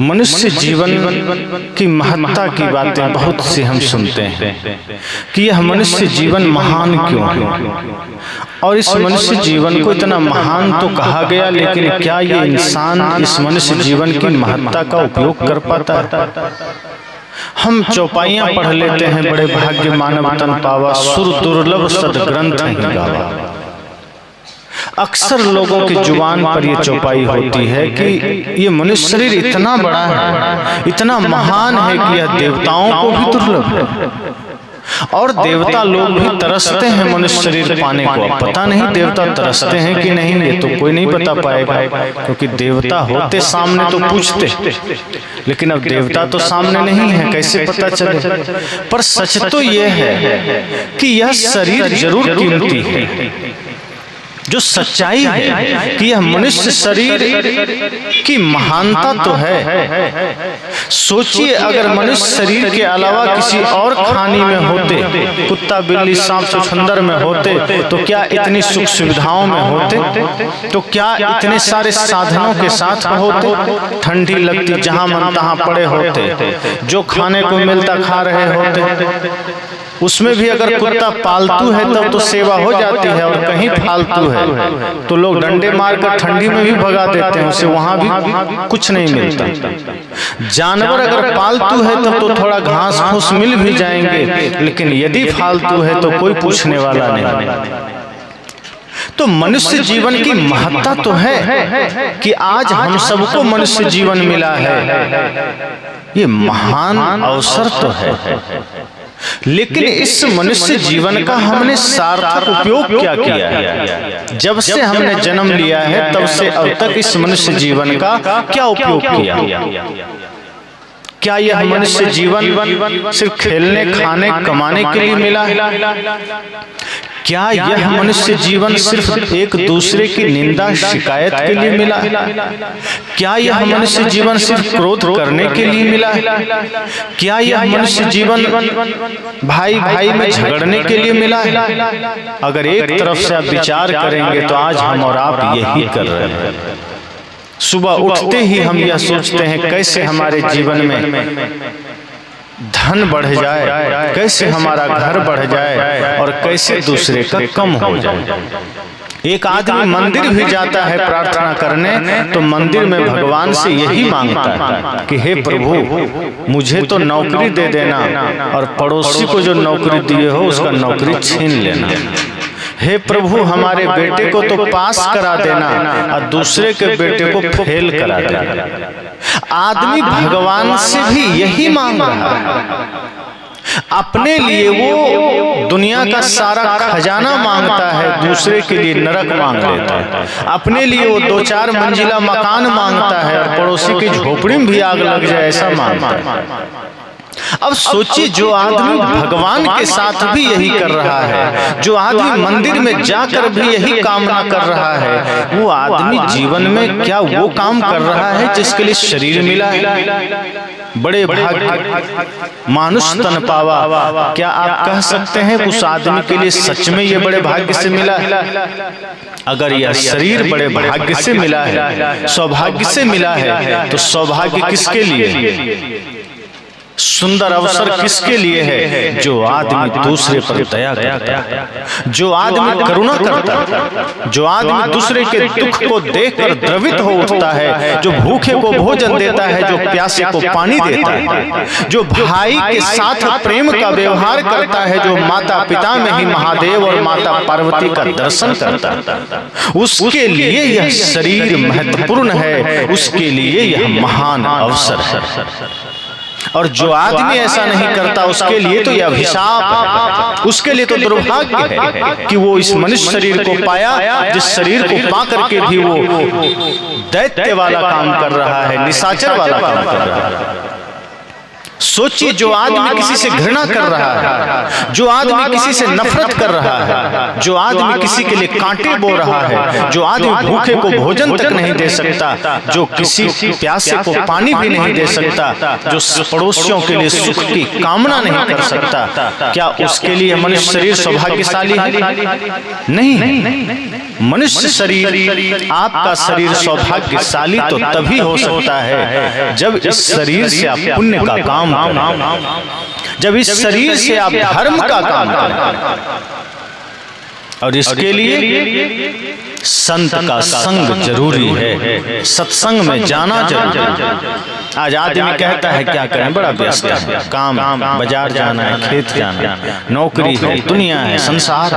मनुष्य जीवन की महत्ता की बातें बहुत सी हम सुनते हैं कि यह मनुष्य जीवन महान क्यों है, और इस मनुष्य जीवन को इतना महान तो कहा गया, लेकिन क्या ये इंसान इस मनुष्य जीवन की महत्ता का उपयोग कर पाता है? हम चौपाइयां पढ़ लेते हैं, बड़े भाग्य मानव तन पावा, सुर दुर्लभ सदग्रंथ ही गावा। अक्सर लोगों की जुबान पर यह चौपाई होती है कि ये मनुष्य शरीर इतना बड़ा है, इतना महान है कि यह देवताओं को भी दुर्लभ है, और देवता लोग भी तरसते हैं मनुष्य शरीर पाने को। अब पता नहीं देवता तरसते हैं कि नहीं, ये तो कोई नहीं बता पाएगा, क्योंकि देवता होते सामने तो पूछते, लेकिन अब देवता तो सामने नहीं है, कैसे पता चले? पर सच तो यह है कि यह शरीर जरूर कीमती है। जो सच्चाई है कि यह मनुष्य शरीर की महानता तो है। सोचिए, अगर मनुष्य शरीर के अलावा किसी और खानी में होते, कुत्ता बिल्ली सांप छुछुंदर में होते, तो क्या इतनी सुख सुविधाओं में होते? तो क्या इतने सारे साधनों के साथ होते? ठंडी लगती जहां मन तहां पड़े होते, जो खाने को मिलता खा रहे होते। उसमें भी अगर कुत्ता पालतू है तब तो सेवा हो जाती है, और कहीं फालतू है तो लोग डंडे मारकर ठंडी में भी भगा देते हैं, उसे वहां भी कुछ नहीं मिलता। जानवर अगर पालतू है तब तो थोड़ा घास फूस मिल भी जाएंगे, लेकिन यदि फालतू है तो कोई पूछने वाला नहीं। तो मनुष्य जीवन की महत्ता तो है कि आज हम सबको मनुष्य जीवन मिला है, ये महान अवसर तो है। लेकिन इस मनुष्य जीवन का हमने सार्थक उपयोग क्या किया है? जब से हमने जन्म लिया है तब से अब तक इस मनुष्य जीवन का क्या उपयोग किया? क्या यह मनुष्य जीवन सिर्फ खेलने खाने कमाने के लिए मिला है? क्या यह मनुष्य जीवन सिर्फ एक दूसरे की निंदा शिकायत के लिए मिला है? क्या यह मनुष्य जीवन सिर्फ क्रोध करने के लिए मिला है? क्या यह मनुष्य जीवन भाई भाई में झगड़ने के लिए मिला है? अगर एक तरफ से आप विचार करेंगे तो आज हम और आप यही कर रहे हैं। सुबह उठते ही हम यह सोचते हैं कैसे हमारे जीवन में धन बढ़ जाए, कैसे हमारा घर बढ़ जाए, और कैसे दूसरे का कम हो जाए। एक आदमी मंदिर भी जाता है प्रार्थना करने, तो मंदिर में भगवान से यही मांगता है कि हे प्रभु, मुझे तो नौकरी दे देना, और पड़ोसी को जो नौकरी दिए हो उसका नौकरी छीन लेना। हे प्रभु, हमारे बेटे को तो पास करा देना और दूसरे के बेटे को फेल करा देना। आदमी भगवान से भी यही मांग रहा है। अपने लिए वो दुनिया का सारा खजाना मांगता है, दूसरे के लिए नरक मांग लेता है। अपने लिए वो 2-4 मंजिला मकान मांगता है, और पड़ोसी की झोपड़ी में भी आग लग जाए ऐसा मांगता है। अब सोचिए, जो आदमी भगवान के साथ भी यही कर रहा है, जो आदमी मंदिर में जाकर भी यही कामना कर रहा है, वो आदमी जीवन में क्या वो काम कर रहा है जिसके लिए शरीर मिला है? बड़े भाग्य मानुष तन पावा, क्या आप कह सकते हैं उस आदमी के लिए सच में ये बड़े भाग्य से मिला है? अगर यह शरीर बड़े भाग्य से मिला है, सौभाग्य से मिला है, तो सौभाग्य किसके लिए, सुंदर अवसर किसके लिए है? जो आदमी दूसरे पर दया करता है, जो आदमी करुणा करता है, जो आदमी दूसरे के दुख को देखकर द्रवित हो उठता है, जो भूखे को भोजन देता है, जो प्यासे को पानी देता है, जो भाई के साथ प्रेम का व्यवहार करता है, जो माता पिता में ही महादेव और माता पार्वती का दर्शन करता है, उसके लिए यह शरीर महत्वपूर्ण है, उसके लिए यह महान अवसर है। और जो आदमी ऐसा नहीं करता उसके लिए तो यह अभिशाप है, उसके लिए तो दुर्भाग्य है कि वो इस मनुष्य शरीर को पाया, जिस शरीर को पा करके भी वो दैत्य वाला काम कर रहा है, निशाचर वाला काम कर रहा है। सोचिए, जो आदमी किसी से घृणा कर रहा है, जो आदमी किसी से नफरत कर रहा है, जो आदमी किसी के लिए कांटे बो रहा है, जो आदमी भूखे को भोजन तक नहीं दे सकता, जो किसी प्यासे को पानी भी नहीं दे सकता, जो पड़ोसियों के लिए सुख की कामना नहीं कर सकता, क्या उसके लिए मनुष्य शरीर सौभाग्यशाली है? नहीं। मनुष्य शरीर, आपका शरीर सौभाग्यशाली तो तभी हो सकता है जब इस शरीर से आप पुण्य का काम करें, जब इस शरीर से आप धर्म का काम करें। और इसके लिए संत का संग जरूरी है, सत्संग में जाना जरूरी है। आज आदमी कहता है क्या करें, बड़ा व्यस्त है, काम, बाजार जाना है, खेत जाना है, नौकरी है, दुनिया है, संसार।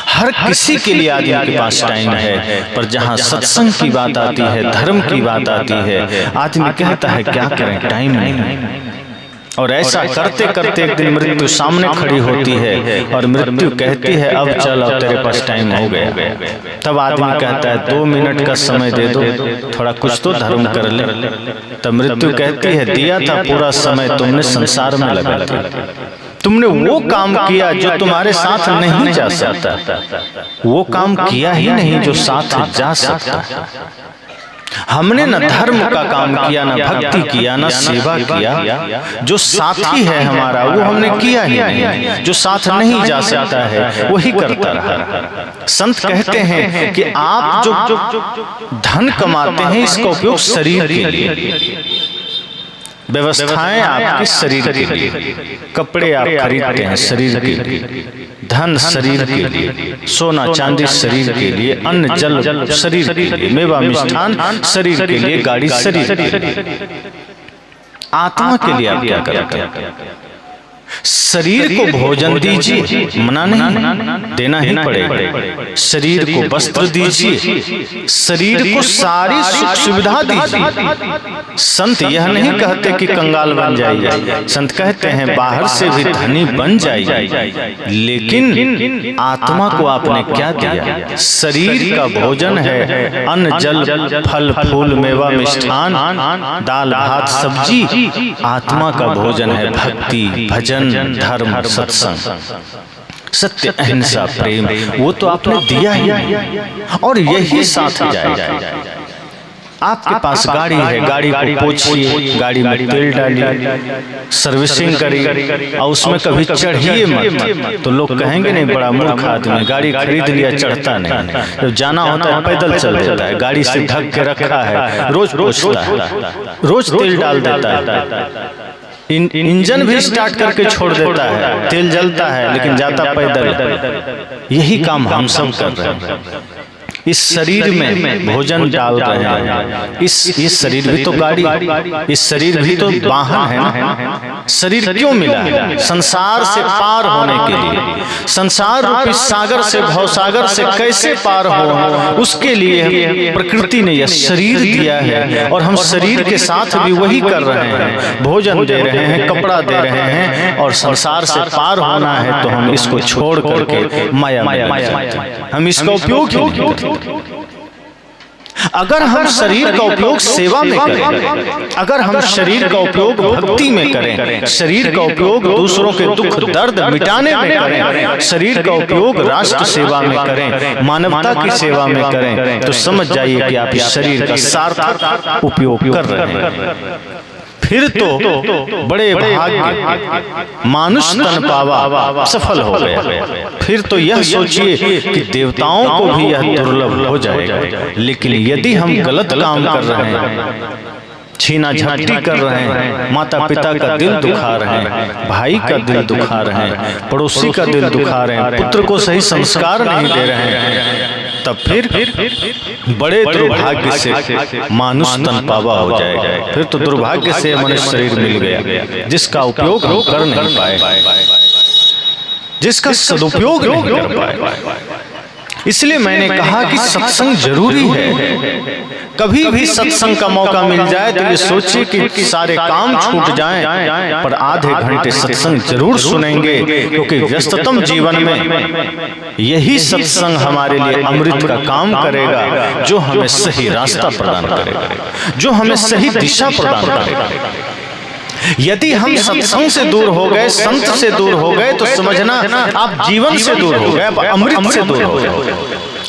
हर किसी के लिए आदमी के पास टाइम है, पर जहाँ सत्संग की बात आती है, धर्म की बात आती है, आदमी कहता है क्या करें, टाइम नहीं। और ऐसा करते करते एक दिन मृत्यु सामने खड़ी होती है और मृत्यु कहती है अब चल, अब तेरे पास टाइम हो गया। तब आदमी कहता है 2 मिनट का समय दे दो, थोड़ा कुछ तो धर्म कर ले। तब मृत्यु कहती है दिया था पूरा समय तुमने संसार में लगा दिया, तुमने वो काम किया जो तुम्हारे साथ नहीं जा सकता, वो काम किया ही नहीं जो साथ जा सकता। हमने न धर्म का काम किया, न भक्ति किया, न सेवा किया। जो साथी है हमारा वो हमने किया ही नहीं, जो साथ नहीं जा सकता है वही करता रहा। संत कहते हैं कि आप जो धन कमाते हैं इसका उपयोग शरीर के लिए, व्यवस्थाएं आपके शरीर के लिए, कपड़े आप खरीदते हैं शरीर के लिए, धन शरीर के लिए, सोना चांदी शरीर के लिए, अन्न जल शरीर के लिए, मेवा मिष्ठान शरीर के लिए, गाड़ी शरीर के लिए। आत्मा के लिए आप क्या करते हैं? शरीर को भोजन दीजिए, मना नहीं, देना ही पड़ेगा। शरीर को वस्त्र दीजिए, शरीर को सारी सुख सुविधा दीजिए। संत यह नहीं कहते कि कंगाल बन जाइए, संत कहते हैं बाहर से भी धनी बन जाइए, लेकिन आत्मा को आपने क्या दिया? शरीर का भोजन है अन्न जल फल फूल मेवा मिष्ठान दाल भात सब्जी, आत्मा का भोजन है भक्ति भजन धर्म सत्संग सत्य अहिंसा प्रेम, वो तो आपने दिया ही और यही साथ जाएगा। आपके पास गाड़ी है, गाड़ी को पोछिए, गाड़ी में तेल डालिए, सर्विसिंग करिए और उसमें कभी चढ़िए मत, तो लोग कहेंगे नहीं बड़ा मूर्ख आदमी, गाड़ी खरीद लिया चढ़ता नहीं, जब जाना होता है पैदल चल देता है, गाड़ी से ढक के रखा है, रोज पोछता है, रोज तेल डाल देता है, इंजन भी स्टार्ट करके छोड़ देता है, तेल जलता है लेकिन जाता पैदल। यही काम हम सब कर रहे हैं। इस शरीर में भोजन डाल रहे हैं, इस शरीर भी तो गाड़ी, इस शरीर भी तो वाहन है ना। शरीर क्यों मिला है? संसार से पार होने के लिए, संसार रूपी सागर से भवसागर से कैसे पार हो, उसके लिए प्रकृति ने यह शरीर दिया है और हम शरीर के साथ भी वही कर रहे हैं, भोजन दे रहे हैं, कपड़ा दे रहे हैं, और संसार से पार होना है तो हम इसको छोड़ करके माया में हम इसका उपयोग क्यों नहीं करते? अगर हम शरीर का उपयोग सेवा में करें, अगर हम शरीर का उपयोग भक्ति में करें, शरीर का उपयोग दूसरों के दुख दर्द मिटाने में करें, शरीर का उपयोग राष्ट्र सेवा में करें, मानवता की सेवा में करें, तो समझ जाइए कि आप इस शरीर का सार्थक उपयोग कर रहे हैं। फिर तो बड़े भाग्य, मानुष तन पावा सफल हो गया। फिर तो यह सोचिए कि देवताओं को भी यह दुर्लभ हो जाएगा। लेकिन यदि हम गलत काम कर रहे हैं, छीना झपटी कर रहे हैं, माता पिता का दिल दुखा रहे हैं, भाई का दिल दुखा रहे हैं, पड़ोसी का दिल दुखा रहे हैं, पुत्र को सही संस्कार नहीं दे रहे हैं, तब फिर बड़े दुर्भाग्य से मानुष तन पावा हो जाएगा। फिर तो दुर्भाग्य से मनुष्य शरीर मिल गया जिसका उपयोग हम कर नहीं पाए, जिसका सदुपयोग नहीं कर पाए। इसलिए मैंने कहा कि सत्संग जरूरी है। कभी भी सत्संग का मौका मिल जाए तो ये सोचिए कि सारे काम छूट जाएं, पर आधे घंटे सत्संग जरूर सुनेंगे, क्योंकि व्यस्ततम जीवन में यही सत्संग हमारे लिए अमृत का काम करेगा, जो हमें सही रास्ता प्रदान करेगा, जो हमें सही दिशा प्रदान करेगा। यदि हम सत्संग से दूर हो गए, संत से दूर हो गए, तो समझना आप जीवन से दूर हो गए, आप अमृत से दूर हो गए।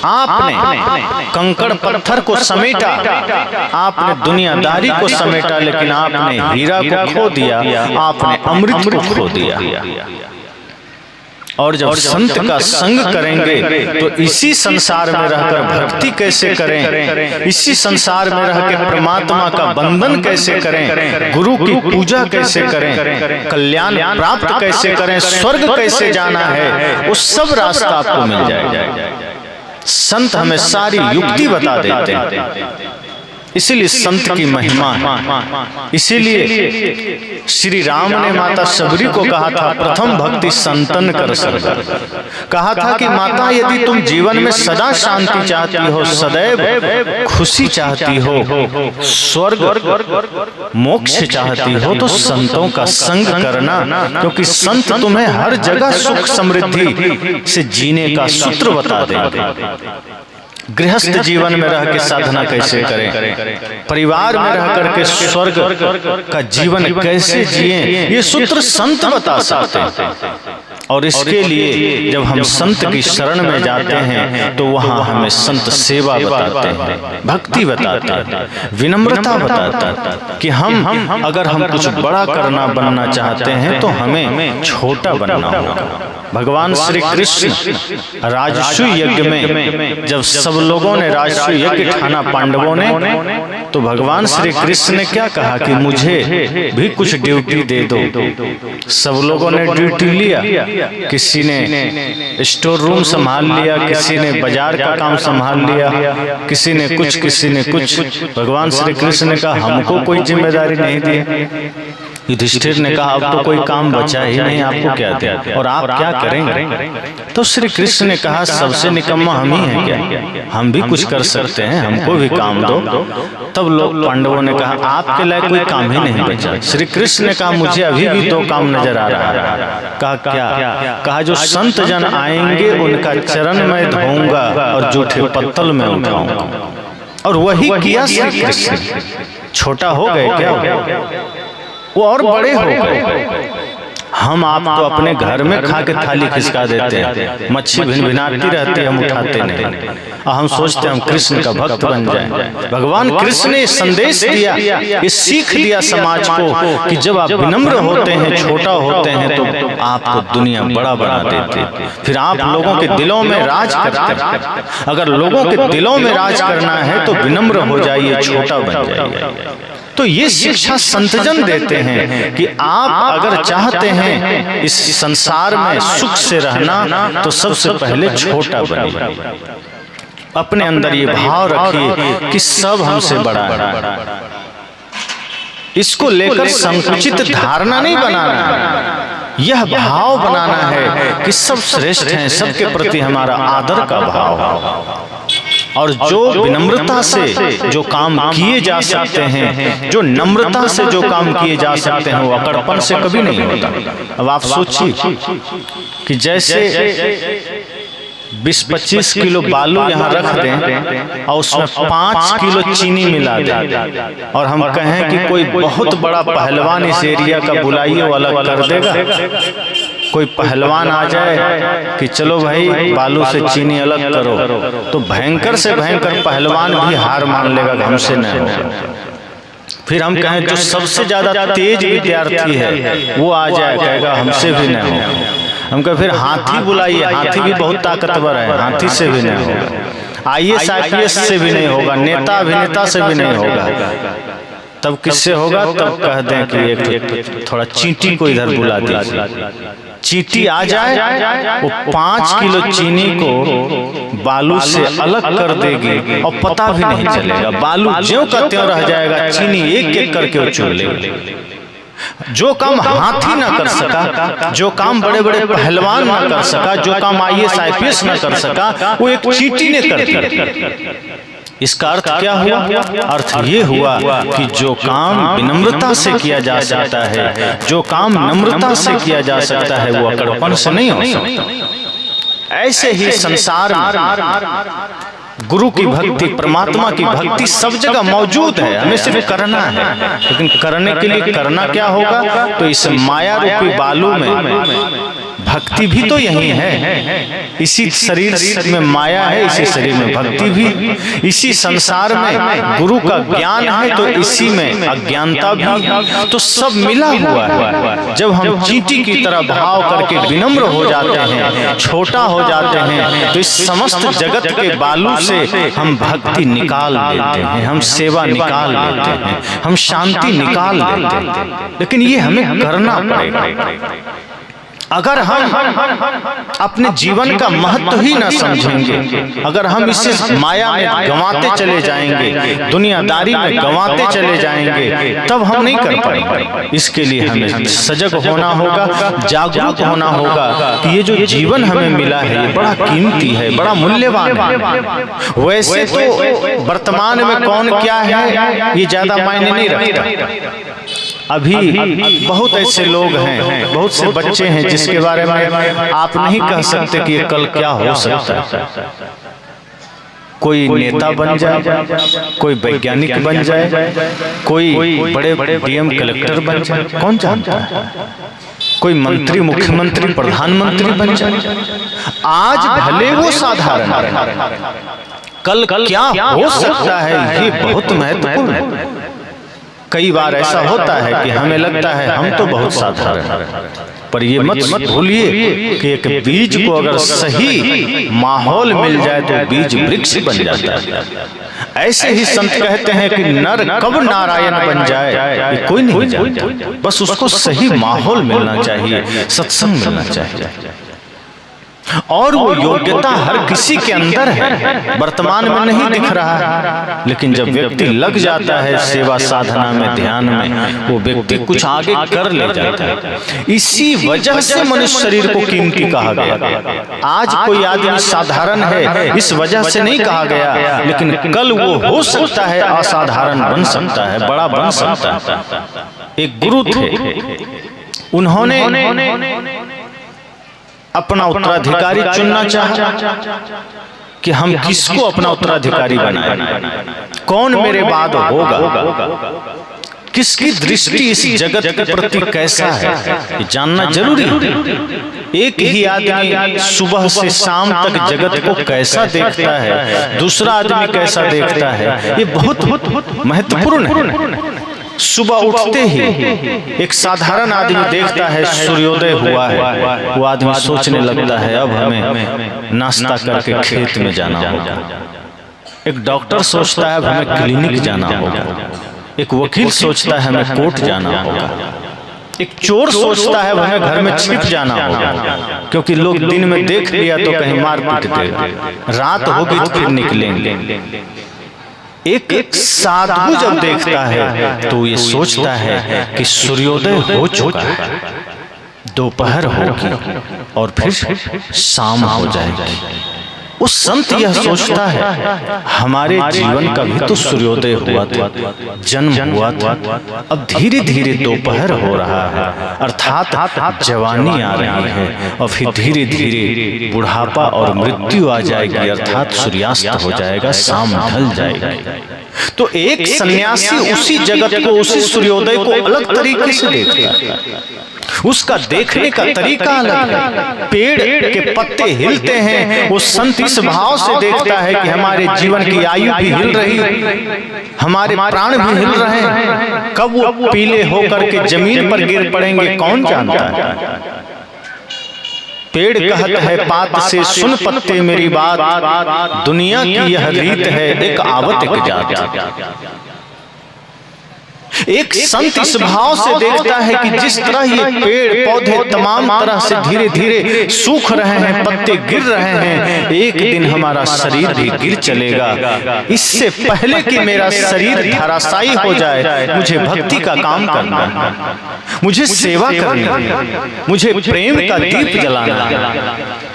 आपने कंकड़ पत्थर को समेटा, आपने दुनियादारी को समेटा, लेकिन आपने हीरा को खो दिया, आपने अमृत को खो दिया। और जब संत का संग करेंगे तो इसी संसार में रहकर भक्ति कैसे करें, इसी संसार में रह के परमात्मा का बंधन कैसे करें, गुरु की पूजा कैसे करें, कल्याण प्राप्त कैसे करें, स्वर्ग कैसे जाना है, वो सब रास्ता आपको मिल जाएगा। संत हमें सारी युक्ति बता देते हैं। इसीलिए संत की महिमा है। इसीलिए श्री राम ने माता सबरी को कहा था, प्रथम भक्ति संतन कर सर। कहा था कि माता, यदि तुम जीवन में सदा शांति चाहती हो, सदैव खुशी चाहती हो, स्वर्ग मोक्ष चाहती हो, तो संतों का संग करना, क्योंकि संत तुम्हें हर जगह सुख समृद्धि से जीने का सूत्र बता देंगे। गृहस्थ जीवन में रह के साधना कैसे करें, परिवार में रह करके स्वर्ग का जीवन कैसे जिएं, ये सूत्र संत बता सकते हैं। और इसके लिए जब हम संत की शरण में जाते हैं तो वहाँ हमें संत सेवा बताते हैं, भक्ति बताते हैं, विनम्रता बताते हैं कि अगर हम कुछ बड़ा करना बनना चाहते हैं तो हमें छोटा बनना होगा। भगवान श्री कृष्ण राजसूय यज्ञ में जब सब लोगों ने राजसूय यज्ञ ठाना पांडवों ने, तो भगवान श्री कृष्ण ने क्या कहा कि मुझे भी कुछ ड्यूटी दे दो। सब लोगों ने ड्यूटी लिया, किसी ने स्टोर रूम संभाल लिया, किसी ने बाजार का काम संभाल लिया, किसी ने कुछ। भगवान श्री कृष्ण ने कहा हमको कोई जिम्मेदारी नहीं दी। युधिष्ठिर ने कहा अब तो कोई काम बचा ही नहीं, आपको क्या दे और आप क्या करेंगे। तो श्री कृष्ण ने कहा सबसे निकम्मा हम ही हैं क्या, हम भी कुछ कर सकते हैं, हमको भी काम दो। तब लोग पांडवों ने कहा आपके लायक कोई काम ही नहीं बचा। श्री कृष्ण ने कहा मुझे अभी भी दो काम नजर आ रहा है। कहा क्या? कहा जो संत जन आएंगे उनका चरण मैं धोऊंगा और जूठे पत्तल में उठाऊंगा। और वही किया श्री कृष्ण। छोटा हो गए क्या वो और बड़े हो गए। हम आप तो अपने घर में खा के थाली खिसका देते हैं, मच्छी भिनभिनाती रहती है, हम उठाते नहीं, और हम सोचते हैं हम कृष्ण का भक्त बन जाएं। भगवान कृष्ण ने संदेश दिया, ये सीख दिया समाज को कि जब आप विनम्र होते हैं, छोटा होते हैं, तो आपको दुनिया बड़ा बना देती है, फिर आप लोगों के दिलों में राज करते हैं। अगर लोगों के दिलों में राज करना है तो विनम्र हो जाइए, छोटा बन जाइए। तो ये शिक्षा संतजन देते हैं कि आप अगर चाहते हैं इस संसार में सुख से रहना तो सबसे पहले छोटा बनिए। अपने अंदर ये भाव रखिए कि सब हमसे बड़ा है। इसको लेकर संकुचित धारणा नहीं बनाना है, यह भाव बनाना है कि सब श्रेष्ठ हैं, सबके प्रति हमारा आदर का भाव। और जो विनम्रता से जो काम किए जा सकते हैं, जो नम्रता से जो काम किए जा सकते हैं, वो अकड़पन से कभी नहीं होता। अब आप सोचिए कि जैसे 20-25 किलो बालू यहाँ रख दें और उसमें 5 किलो चीनी मिला दें और हम कहें कि कोई बहुत बड़ा पहलवान इस एरिया का बुलाइए वाला कर देगा। कोई पहलवान आ जाए कि चलो भाई बालू से चीनी अलग करो, तो भयंकर से भयंकर पहलवान भी हार मान लेगा, हमसे नहीं होगा। फिर हम कहें जो सबसे ज्यादा तेज विद्यार्थी है वो आ जाए, कहेगा हमसे भी नहीं होगा। हम कहें फिर हाथी बुलाइए, हाथी भी बहुत ताकतवर है, हाथी से भी नहीं होगा, IAS IPS से भी नहीं होगा, नेता अभिनेता से भी नहीं होगा। तब किससे होगा? तब कह दें कि एक थोड़ा चींटी को इधर बुला दीजिए। चींटी आ जाए, वो 5 किलो चीनी को बालू से अलग कर देगी और पता भी नहीं चलेगा। बालू ज्यों का त्यों रह जाएगा, चीनी एक एक करके वो चुन लेगी। जो काम हाथी ना कर सका, जो काम बड़े बड़े पहलवान ना कर सका, जो काम IAS IPS ना कर सका, वो एक चींटी ने कर दिया। इसका अर्थ क्या हुआ? अर्थ ये हुआ कि जो काम विनम्रता से किया जा सकता है, जो काम नम्रता से किया जा सकता है, वो अकड़पन से नहीं हो सकता। ऐसे ही संसार में गुरु की भक्ति, परमात्मा की भक्ति सब जगह मौजूद है, हमें सिर्फ करना है। लेकिन करने के लिए करना क्या होगा? तो इस माया रूपी बालू में भक्ति भी तो यही है। इसी शरीर में माया है, इसी शरीर में भक्ति भी। इसी संसार में गुरु का ज्ञान है तो इसी में अज्ञानता भी। तो सब मिला हुआ है। जब हम चींटी की तरह भाव करके विनम्र हो जाते हैं, छोटा हो जाते हैं, तो इस समस्त जगत के बालू से हम भक्ति निकाल लेते हैं, हम सेवा निकाल लेते हैं, हम शांति निकाल लेते हैं। लेकिन ये हमें करना पड़ेगा। अगर हम अपने जीवन का महत्व ही न समझेंगे, अगर हम इसे माया में गंवाते चले जाएंगे, दुनियादारी में गंवाते चले जाएंगे, तब हम नहीं कर पाएंगे। इसके लिए हमें सजग होना होगा, जागरूक होना होगा कि ये जो जीवन हमें मिला है ये बड़ा कीमती है, बड़ा मूल्यवान है। वैसे तो वर्तमान में कौन क्या है ये ज्यादा मायने नहीं रखता। अभी बहुत ऐसे लोग हैं, बहुत से बच्चे हैं जिसके बारे में आप नहीं कह सकते कि ये कल क्या हो सकता है। कोई नेता बन जाए, कोई वैज्ञानिक बन जाए, कोई बड़े डीएम कलेक्टर बन जाए, कौन जानता है। कोई मंत्री, मुख्यमंत्री, प्रधानमंत्री बन जाए। आज भले वो साधारण है, कल क्या हो सकता है ये बहुत महत्वपूर्ण है। कई बार ऐसा होता है कि हमें लगता है हम तो बहुत साधारण हैं, पर ये मत भूलिए कि एक बीज को अगर सही माहौल मिल जाए तो बीज वृक्ष बन जाता है। ऐसे ही संत कहते हैं कि नर कब नारायण बन जाए ये कोई नहीं जानता, बस उसको सही माहौल मिलना चाहिए, सत्संग मिलना चाहिए। और वो योग्यता हर किसी के अंदर है, वर्तमान में नहीं दिख रहा है। लेकिन जब व्यक्ति लग जाता है सेवा साधना में, ध्यान में, वो व्यक्ति कुछ आगे कर ले जाता है। इसी वजह से मनुष्य शरीर को कीमती कहा गया। आज कोई आदमी साधारण है इस वजह से नहीं कहा गया, लेकिन कल वो हो सकता है असाधारण बन सकता है, बड़ा बन सकता है। एक गुरु थे, उन्होंने अपना उत्तराधिकारी चुनना चाहा कि हम किसको अपना उत्तराधिकारी बनाएं, कौन मेरे बाद होगा, किसकी दृष्टि इस जगत के प्रति कैसा है, ये जानना जरूरी है। एक ही आदमी सुबह से शाम तक जगत को कैसा देखता है, दूसरा आदमी कैसा देखता है, ये बहुत महत्वपूर्ण है। सुबह उठते ही एक साधारण आदमी देखता है सूर्योदय हुआ है, वो आदमी सोचने लगता है अब हमें नाश्ता करके खेत में जाना होगा। एक डॉक्टर सोचता है अब हमें क्लिनिक जाना होगा। एक वकील सोचता है हमें कोर्ट जाना होगा। एक चोर सोचता है हमें घर में छिप जाना होगा, क्योंकि लोग दिन में देख लिया तो कहीं मार पीट दे, रात होगी तो फिर निकलेंगे। एक साधु जब देखता है तो ये सोचता है कि सूर्योदय हो चुका है, दोपहर होगी और फिर शाम हो जाएगी। उस संत यह सोचता है हमारे जीवन का भी तो सूर्योदय हुआ था, जन्म हुआ था, अब धीरे धीरे दोपहर हो रहा है, अर्थात जवानी आ रही है, और फिर धीरे धीरे बुढ़ापा और मृत्यु आ जाएगी, अर्थात सूर्यास्त हो जाएगा, शाम ढल जाएगी। तो एक सन्यासी उसी जगत को, उसी सूर्योदय को अलग तरीके से देखता है। उसका देखने का तरीका अलग है। पेड़ के पत्ते हिलते हैं, वो संत इस भाव से देखता है कि हमारे जीवन की आयु भी हिल रही, हमारे प्राण भी हिल रहे हैं। कब वो पीले होकर के जमीन पर गिर पड़ेंगे कौन जानता है। पेड़ कहत है पात से सुन पत्ते मेरी बात, दुनिया की यह रीत है एक आवत एक जात। एक संत इस भाव से देखता है कि जिस तरह ये पेड़ पौधे तमाम तरह से धीरे धीरे सूख रहे हैं, पत्ते गिर रहे हैं, एक दिन हमारा शरीर भी गिर चलेगा। इससे पहले कि मेरा शरीर धराशायी हो जाए, मुझे भक्ति का काम करना है, मुझे सेवा करनी है, मुझे प्रेम का दीप जलाना है।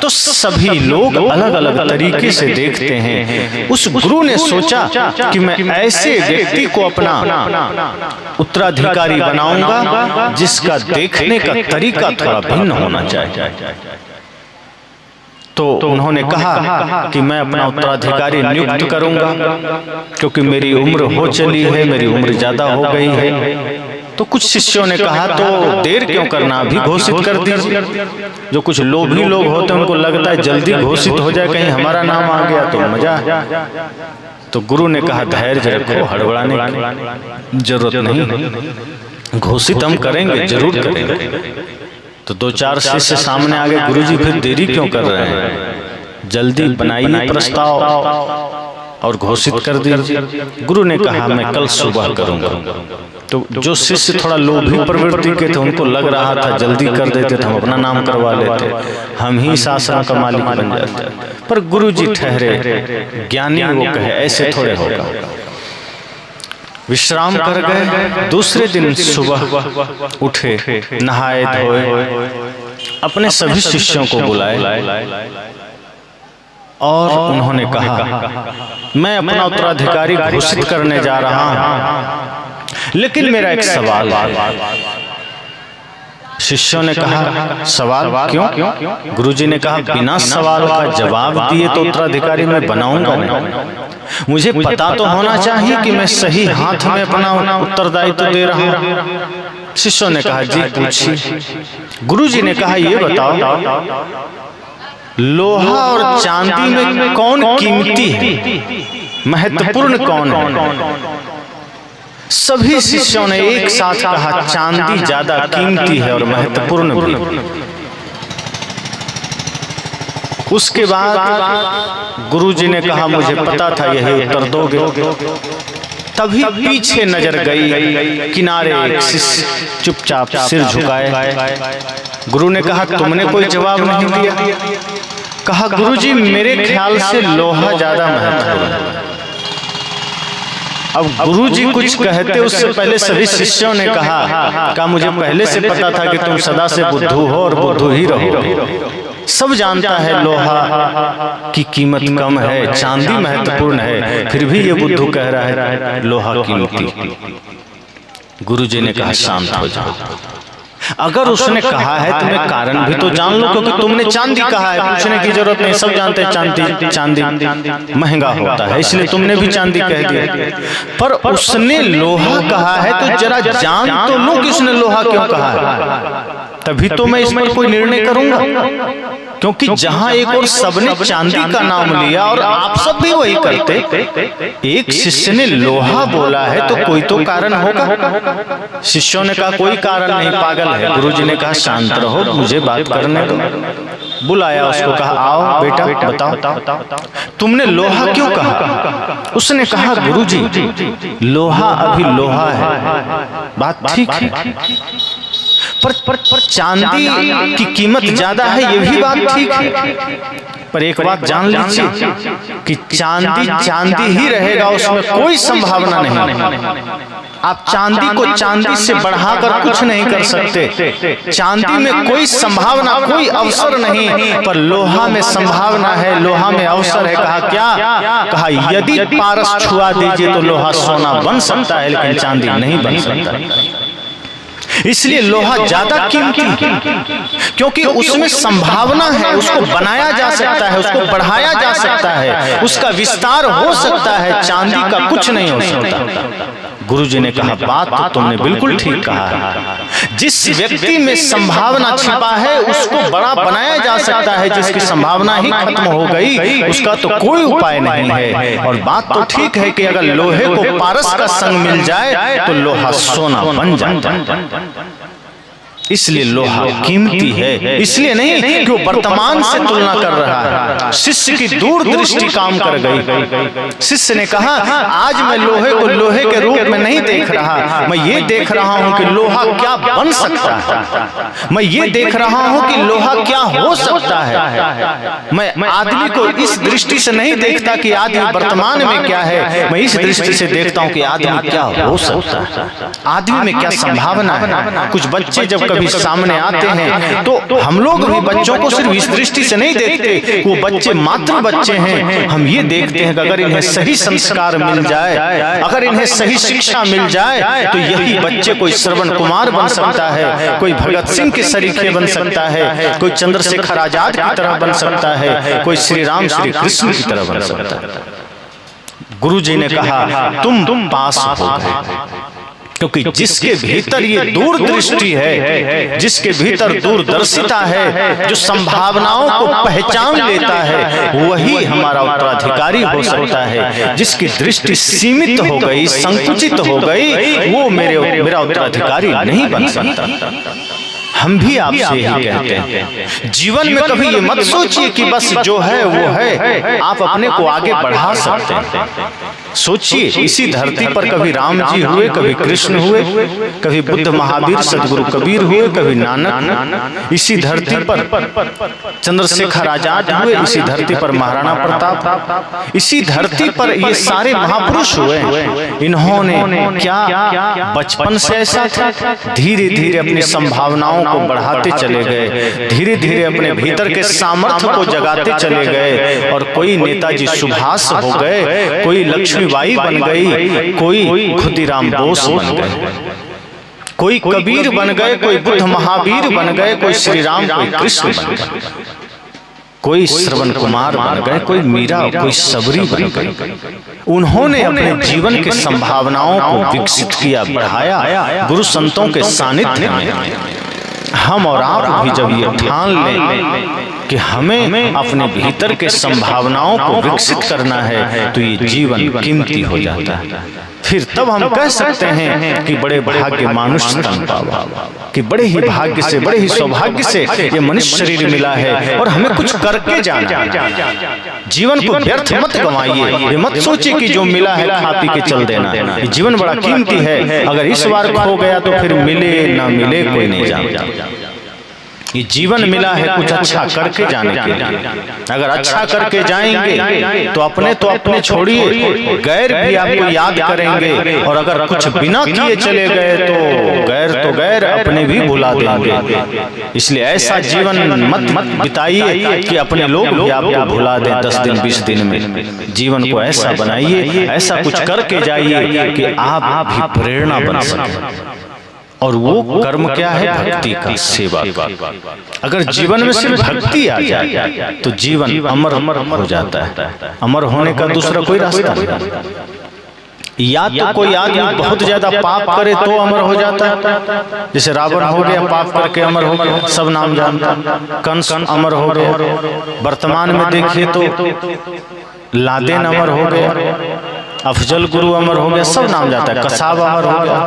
तो सभी लोग अलग अलग तरीके से देखते हैं। उस गुरु ने सोचा कि मैं ऐसे व्यक्ति को अपना उत्तराधिकारी बनाऊंगा जिसका देखने का तरीका थोड़ा भिन्न होना चाहिए। तो उन्होंने कहा कि मैं अपना उत्तराधिकारी नियुक्त करूंगा, क्योंकि मेरी उम्र हो चली है, मेरी उम्र ज्यादा हो गई है। तो कुछ शिष्यों ने कहा तो देर क्यों करना, अभी घोषित कर दीजिए। जो कुछ लोभी लोग होते हैं उनको लगता है जल्दी घोषित हो जाए, कहीं हमारा नाम आ गया तो मजा। तो गुरु ने कहा धैर्य रखो, हड़बड़ाने की जरूरत नहीं, घोषित हम करेंगे, जरूर करेंगे। तो 2-4 शिष्य सामने आ गए, गुरुजी फिर देरी क्यों कर रहे हैं, जल्दी बनाइए प्रस्ताव और घोषित कर दीजिए। गुरु ने कहा मैं कल सुबह करूंगा। तो जो शिष्य थोड़ा लोभी प्रवृत्ति के थे उनको लग रहा था जल्दी कर देते तो हम अपना नाम करवा लेते, हम ही इस आश्रम का मालिक बन जाते। पर गुरुजी ठहरे, ज्ञानी वो कहे ऐसे थोड़े होगा। विश्राम कर गए। दूसरे दिन सुबह उठे, नहाए धोए, अपने सभी शिष्यों को बुलाए और उन्होंने कहा मैं अपना उत्तराधिकारी घोषित करने जा रहा हूं, लेकिन मेरा एक सवाल है। शिष्यों ने कहा सवाल क्यों? गुरुजी ने कहा बिना सवाल का जवाब दिए तो उत्तराधिकारी मैं बनाऊंगा नहीं, मुझे पता तो होना चाहिए कि मैं सही हाथ में अपना उत्तरदायित्व दे रहा हूं। शिष्यों ने कहा जी पूछिए। गुरुजी ने कहा ये बताओ लोहा और चांदी में कौन कीमती है, महत्वपूर्ण कौन है? सभी शिष्यों ने एक साथ कहा चांदी ज्यादा कीमती है और महत्वपूर्ण भी। उसके बाद गुरुजी ने कहा मुझे पता था यही उत्तर दोगे। तभी पीछे नजर गई, किनारे एक शिष्य चुपचाप सिर झुकाए। गुरु ने कहा तुमने कोई जवाब नहीं दिया। कहा गुरुजी मेरे ख्याल से लोहा ज्यादा महत्वपूर्ण है। अब गुरुजी कुछ कहते उससे पहले सभी शिष्यों ने कहा मुझे पहले से पता था कि तुम सदा से बुद्धू हो और बुद्धू ही रहो। सब जानता है लोहा की कीमत कम है, चांदी महत्वपूर्ण है, फिर भी ये बुद्धू कह रहा है लोहा कीमती। गुरुजी ने कहा शांत हो जाओ। अगर उसने कहा है तुम्हें कारण भी तो जान लो, क्योंकि तुमने चांदी कहा है, पूछने की जरूरत नहीं, सब जानते हैं चांदी महंगा होता है, इसलिए तुमने भी चांदी कह दिया। पर उसने लोहा कहा है तो जरा जान तो लो कि उसने लोहा क्यों कहा है, तभी तो मैं इस पर कोई निर्णय करूंगा। क्योंकि जहां एक और सबने चांदी का नाम लिया और आप सब भी वही करते, एक शिष्य ने लोहा बोला है तो कोई तो कारण होगा। शिष्यों ने कहा कोई कारण नहीं, पागल है। गुरुजी ने कहा शांत रहो, मुझे बात करने दो। बुलाया उसको, कहा आओ बेटा बताओ तुमने लोहा क्यों कहा? उसने कहा गुरुजी लोहा अभी लोहा है, बात ठीक है, पर चांदी की कीमत ज्यादा है, ये भी बात ठीक है। पर एक बात जान लीजिए कि चांदी ही रहेगा, उसमें कोई संभावना नहीं। आप चांदी को चांदी से बढ़ाकर कुछ नहीं कर सकते। चांदी में कोई संभावना, कोई अवसर नहीं, पर लोहा में संभावना है, लोहा में अवसर है। कहा क्या? कहा यदि पारस छुआ दीजिए तो लोहा सोना बन सकता है, लेकिन चांदी नहीं बन सकता। इसलिए लोहा ज्यादा कीमती है, क्योंकि उसमें संभावना है, उसको बनाया जा सकता है, उसको बढ़ाया जा सकता है, उसका विस्तार हो सकता है। चांदी का कुछ नहीं हो सकता। गुरुजी ने कहा बात तो तुमने बिल्कुल ठीक कहा है। जिस व्यक्ति में संभावना छिपा है उसको बड़ा बनाया जा सकता है, जिसकी संभावना ही खत्म हो गई उसका तो कोई उपाय नहीं है। और बात तो ठीक है कि अगर लोहे को पारस का संग मिल जाए तो लोहा सोना बन जाता है। इसलिए लोहा कीमती है, इसलिए नहीं कि वो वर्तमान से तुलना कर रहा है। शिष्य की दूरदृष्टि काम कर गई। शिष्य ने कहा आज मैं लोहे को लोहे के रूप में नहीं देख रहा, मैं ये देख रहा हूं कि लोहा क्या बन सकता है, मैं ये देख रहा हूं कि लोहा क्या हो सकता है। मैं आदमी को इस दृष्टि से नहीं देखता कि आदमी वर्तमान में क्या है, मैं इस दृष्टि से देखता हूं कि आदमी क्या हो सकता है, आदमी में क्या संभावना है। कुछ बच्चे जब कभी कभी सामने आते हैं तो हम लोग भी बच्चों को सिर्फ इस दृष्टि से नहीं देखते, वो बच्चे मात्र बच्चे हैं। हम ये देखते हैं कि अगर इन्हें सही संस्कार मिल जाए, अगर इन्हें सही शिक्षा मिल जाए तो यही बच्चे कोई श्रवण कुमार बन सकता है, कोई भगत सिंह के सरीखे बन सकता है, कोई चंद्रशेखर आजाद की तरह बन सकता है, कोई श्री राम श्री कृष्ण की तरह बन सकता है। गुरु जी ने कहा तुम पास हो गए, क्योंकि जिसके भीतर ये दूरदृष्टि है, जिसके भीतर दूरदर्शिता है, जो संभावनाओं को पहचान लेता है, वही हमारा उत्तराधिकारी हो सकता है। जिसकी दृष्टि सीमित हो गई, संकुचित हो गई, वो मेरा उत्तराधिकारी नहीं बन सकता। हम भी आपसे यही कहते हैं, जीवन में कभी ये मत सोचिए कि बस जो है वो है, आप अपने को आगे बढ़ा सकते हैं। सोचिए, इसी धरती पर कभी राम जी हुए, कभी कृष्ण हुए, कभी बुद्ध महावीर सदगुरु कबीर हुए, कभी नानक, इसी धरती पर चंद्रशेखर आजाद हुए, इसी धरती पर महाराणा प्रताप, इसी धरती पर ये सारे महापुरुष हुए। इन्होंने क्या बचपन से ऐसा था, धीरे धीरे अपनी संभावनाओं को बढ़ाते चले गए, धीरे धीरे अपने भीतर के सामर्थ्य को जगाते चले गए, और कोई नेताजी सुभाष हो गए, कोई लक्ष्मीबाई बन गई, कोई खुदीराम बोस बन गए, कोई कबीर बन गए, कोई बुद्ध महावीर बन गए, कोई श्री राम, कोई कृष्ण बन गए, कोई श्रवण कुमार बन गए, कोई मीरा, कोई सबरी बन गए। उन्होंने अपने जीवन के संभावनाओं को विकसित किया, बढ़ाया गुरु संतों के सानिध्य में। हम और आप भी जब ये ठान लें कि हमें अपने भीतर के संभावनाओं को विकसित करना है, तो ये जीवन कीमती हो जाता है। फिर तब हम कह सकते हैं कि बड़े भाग्य मानुष तन पावा, कि बड़े ही भाग्य से, बड़े ही सौभाग्य से ये मनुष्य शरीर मिला है, और हमें कुछ करके जाना। जीवन को व्यर्थ मत गंवाइए, ये मत सोचिए कि जो मिला है खा पी के चल देना। ये जीवन बड़ा कीमती है, अगर इस बार खो गया तो फिर मिले ना मिले कोई नहीं जानता। ये जीवन मिला है कुछ अच्छा करके जाने के लिए। अगर अच्छा करके जाएंगे तो अपने छोड़िए, गैर भी आपको याद करेंगे, और अगर कुछ बिना किए चले गए तो गैर अपने भी भुला देंगे। इसलिए ऐसा जीवन मत बिताइए कि अपने लोग भी आपको भुला दें 10 दिन 20 दिन में। जीवन को ऐसा बनाइए, ऐसा कुछ करके जाइए कि आप भी प्रेरणा बन सकें। और वो कर्म क्या है? भक्ति का, सेवा का। अगर जीवन में सिर्फ भक्ति आ जाए तो जीवन अमर हो जाता है। अमर होने का दूसरा कोई रास्ता नहीं। या तो कोई आदमी बहुत ज्यादा पाप करे तो अमर हो जाता है, जैसे रावण हो गया, पाप करके अमर हो गया, सब नाम जानता। कंस अमर हो गया। वर्तमान में देखिए तो लादेन अमर हो गया, अफजल गुरु अमर हो गया, सब नाम जाता है। कसाब अमर हो गया।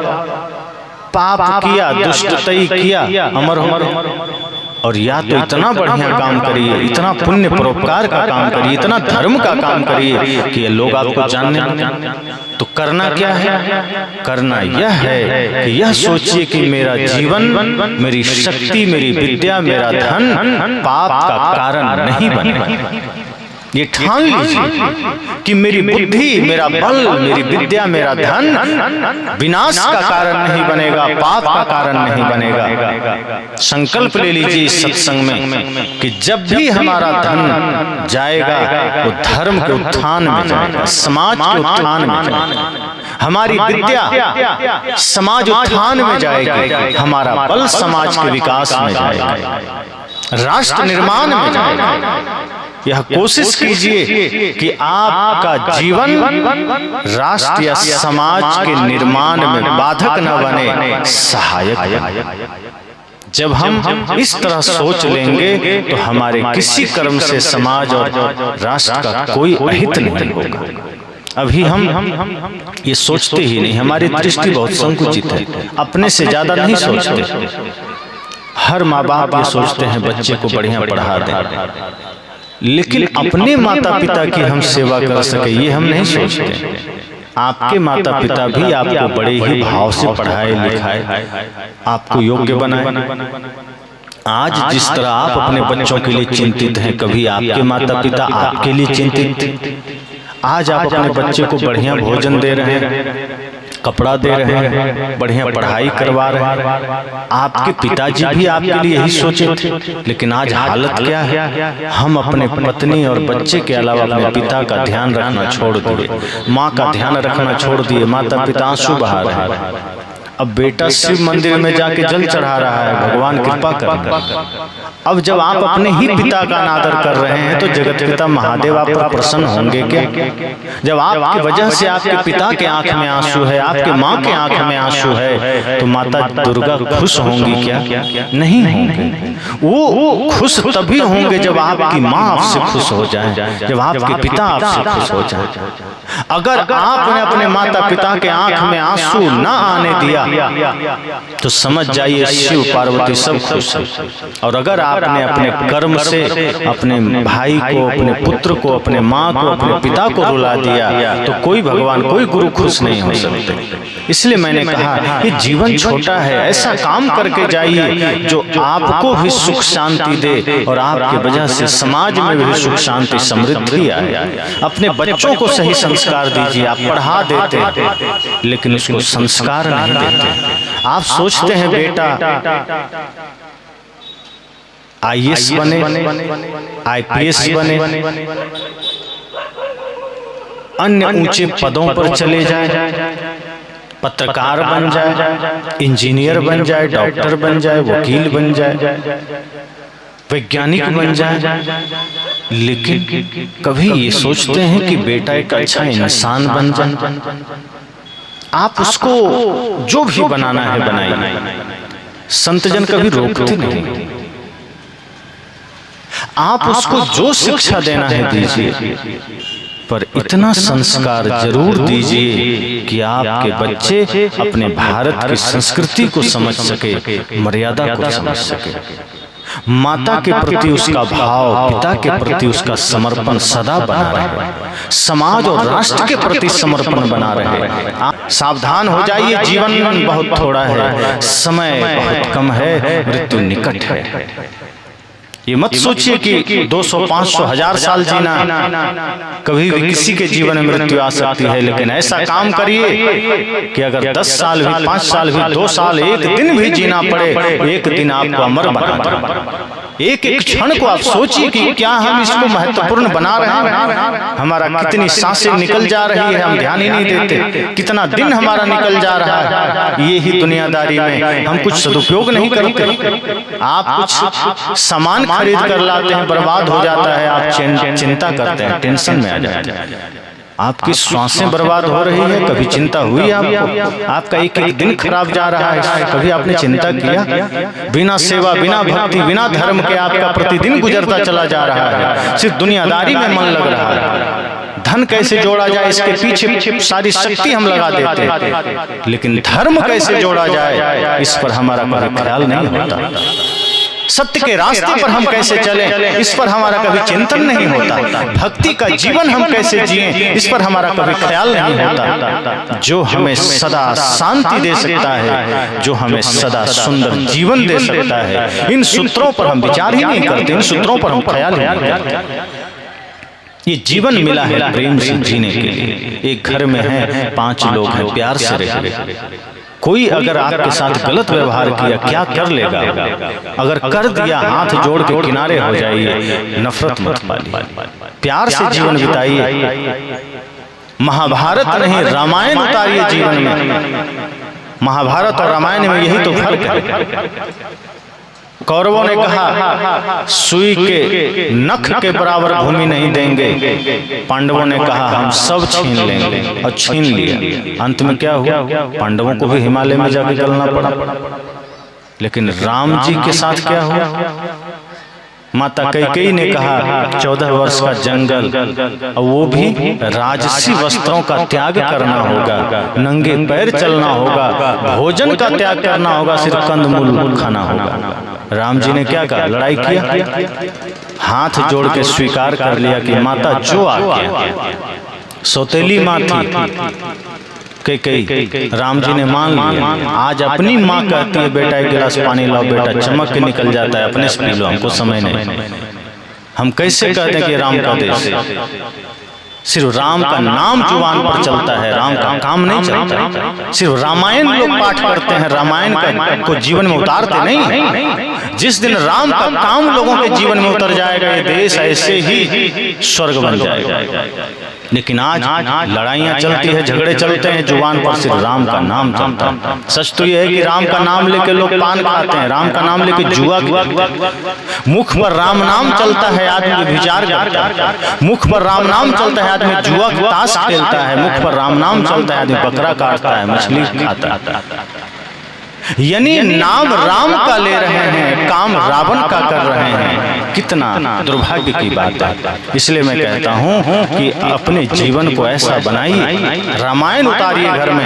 पाप किया, दुष्टतई किया, अमर हो गए। और या तो इतना बढ़िया काम करिए, इतना पुण्य परोपकार का काम करिए, इतना धर्म का काम करिए कि ये लोग आपको जानने लगे। तो करना क्या है? करना यह है कि यह सोचिए कि मेरा जीवन, मेरी शक्ति, मेरी विद्या, मेरा धन पाप का कारण नहीं बने। ये ठान लीजिए कि मेरी बुद्धि, मेरा बल, मेरी विद्या, मेरा धन विनाश का कारण नहीं बनेगा, पाप का कारण नहीं बनेगा। संकल्प ले लीजिए इस सत्संग में कि जब भी हमारा धन जाएगा वो धर्म के उत्थान में जाएगा, समाज के उत्थान में जाएगा। हमारी विद्या समाज उत्थान में जाएगी, हमारा बल समाज के विकास में जाएगा, राष्ट्र निर्माण में जाएगा। यह कोशिश कीजिए कि आपका जीवन राष्ट्र या समाज के निर्माण में बाधक न बने, सहायक बने। जब हम इस तरह सोच लेंगे तो हमारे किसी कर्म से समाज और राष्ट्र का कोई अहित नहीं होगा। अभी हम ये सोचते ही नहीं, हमारी दृष्टि बहुत संकुचित है, अपने से ज्यादा नहीं सोचते। हर माँ बाप ये सोचते हैं बच्चे को बढ़िया पढ़ा दें, लेकिन अपने माता पिता की हम सेवा कर सके ये हम नहीं सोचते। आपके माता पिता भी आपको बड़े ही भाव से पढ़ाए लिखाए, आपको योग्य बनाए। आज जिस तरह आप अपने बच्चों के लिए चिंतित हैं, कभी आपके माता पिता आपके लिए चिंतित थे। आज आप अपने बच्चे को बढ़िया भोजन दे रहे हैं, कपड़ा दे रहे हैं, बढ़िया पढ़ाई करवा रहे हैं। आपके पिताजी भी आपके लिए यही सोचे थे, लेकिन आज हालत क्या है? हम अपने पत्नी और बच्चे के अलावा अपने पिता का ध्यान रखना छोड़ दिए, माँ का ध्यान रखना छोड़ दिए। माता पिता आंसू बहा रहे हैं। अब बेटा शिव मंदिर में जाके जल चढ़ा रहा है, भगवान कृपा कर। अब जब आप अपने ही पिता का अनादर कर रहे हैं तो जगत पिता महादेव आप पर प्रसन्न होंगे क्या? जब आपकी वजह से आपके पिता के आंख में आंसू है, आपके माँ के आंख में आंसू है, तो माता दुर्गा खुश होंगी क्या? नहीं होंगे। वो खुश तभी होंगे जब आपकी माँ आपसे खुश हो जाए, जब आपके पिता आपसे खुश हो जाए। अगर आपने अपने माता पिता के आंख में आंसू न आने दिया तो समझ जाइए शिव पार्वती सब खुश है। और अगर आपने अपने कर्म से अपने भाई को, अपने पुत्र को, अपने माँ को, अपने पिता को रुला दिया तो कोई भगवान, कोई गुरु खुश नहीं हो सकते। इसलिए मैंने कहा कि जीवन छोटा है, ऐसा काम करके जाइए जो आपको भी सुख शांति दे और आपकी वजह से समाज में भी सुख शांति समृद्धि आए। अपने बच्चों को सही संस्कार दीजिए। आप पढ़ा देते लेकिन उसको संस्कार नहीं देते। आप सोचते हैं बेटा IAS बने, IPS बने, अन्य ऊंचे पदों पर चले जाएं, पत्रकार बन जाए, इंजीनियर बन जाए, डॉक्टर बन जाए, वकील बन जाए, वैज्ञानिक बन जाए, लेकिन कभी ये सोचते हैं कि बेटा एक अच्छा इंसान बन जाए। आप उसको जो भी बनाना है बनाइए, संत जन कभी रोकते नहीं। आप उसको जो शिक्षा देना है दीजिए, पर इतना संस्कार जरूर दीजिए कि आपके बच्चे अपने भारत की संस्कृति को समझ सके, मर्यादा को समझ सके, माता के प्रति उसका भाव, पिता के प्रति उसका समर्पण सदा बना रहे, समाज और राष्ट्र के प्रति समर्पण बना रहे। आप सावधान हो जाइए, जीवन बहुत थोड़ा है, समय बहुत कम है, मृत्यु निकट है। ये मत सोचिए कि 200, 500, 1000 साल जीना, कभी भी किसी के जीवन में मृत्यु आ सकती है, लेकिन ऐसा काम करिए कि अगर 10 साल भी, 5 साल भी, 2 साल, एक दिन भी जीना पड़े, एक दिन आपको अमर बना दे। एक एक क्षण को आप सोचिए कि क्या हम इसको महत्वपूर्ण बना रहे हैं। हमारा कितनी सांसें निकल जा रही है, हम ध्यान ही नहीं देते। कितना दिन हमारा निकल जा रहा है, ये ही दुनियादारी में हम कुछ सदुपयोग नहीं करते। आप कुछ सामान खरीद कर लाते हैं, बर्बाद हो जाता है, आप चिंता करते हैं, टेंशन में आ जाते हैं। आपकी श्वासें बर्बाद हो रही है, कभी चिंता हुई आपको? आपका एक एक दिन खराब जा रहा है, कभी आपने चिंता किया? बिना सेवा, बिना भक्ति, बिना धर्म के आपका प्रतिदिन गुजरता चला जा रहा है, सिर्फ दुनियादारी में मन लग रहा है। धन कैसे जोड़ा जाए इसके पीछे सारी शक्ति हम लगा देते हैं, लेकिन धर्म कैसे जोड़ा जाए इस पर हमारा कोई ख्याल नहीं होता। सत्य के रास्ते पर हम कैसे चलें इस पर हमारा कभी चिंतन नहीं होता। भक्ति का जीवन हम कैसे जिएं इस पर हमारा कभी ख्याल नहीं होता। जो हमें सदा शांति दे सकता है, जो हमें सदा सुंदर जीवन दे सकता है, इन सूत्रों पर हम विचार ही नहीं करते, इन सूत्रों पर हम ख्याल ही नहीं करते। ये जीवन मिला है प्रेम से जीने के लिए। एक घर में है, 5 लोग हैं, प्यार से रहे। कोई अगर आपके साथ गलत व्यवहार किया, क्या कर लेगा? अगर कर दिया, हाथ जोड़ के किनारे हो जाइए, नफरत मत पालिए, प्यार से जीवन बिताइए। महाभारत नहीं, रामायण उतारिए जीवन में। महाभारत और रामायण में यही तो फर्क है। कौरवों ने कहा सुई के नख के बराबर भूमि नहीं देंगे, पांडवों ने कहा हम सब छीन लेंगे, और छीन लिया। अंत में क्या हुआ? पांडवों को भी हिमालय में जाके गलना पड़ा। लेकिन राम जी के साथ क्या हुआ? माता कैकेयी ने कहा 14 वर्ष का जंगल, और वो भी राजसी वस्त्रों का त्याग करना होगा, नंगे पैर चलना होगा, भोजन का त्याग करना होगा, सिर्फ कंदमूल खाना होगा। राम जी ने क्या कहा? लड़ाई किया, हाथ जोड़ के स्वीकार कर लिया कि माता जो आज्ञा। सौतेली माँ थी कैकेयी, राम जी ने मान लिया। आज अपनी माँ कहती है बेटा एक गिलास पानी लाओ, बेटा चमक के निकल जाता है, अपने से पी लो, हमको समय नहीं। हम कैसे कहते हैं कि राम का देश? सिर्फ राम का नाम जुबान पर चलता है, राम का काम नहीं चलता। सिर्फ रामायण लोग पाठ करते हैं, रामायण को जीवन में उतारते नहीं। जिस दिन राम का काम लोगों के जीवन में उतर जाएगा, ये देश ऐसे ही स्वर्ग बन जाएगा। लेकिन आज लड़ाइयाँ चलती है, झगड़े चलते हैं, जुबान पर सिर्फ राम का नाम चलता है। सच तो यह है कि राम का नाम लेके लोग पान खाते हैं, राम का नाम लेके जुआ, मुख पर राम नाम चलता है आदमी विचार करता है, मुख पर राम नाम चलता है आदमी जुआ ताश खेलता है, मुख पर राम नाम चलता है आदमी बकरा काटता है, मछली खाता है। यानी नाम राम का ले रहे हैं, काम रावण का कर रहे हैं। कितना दुर्भाग्य की बात है। इसलिए मैं कहता हूं कि अपने जीवन को ऐसा बनाइए, रामायण उतारिए घर में,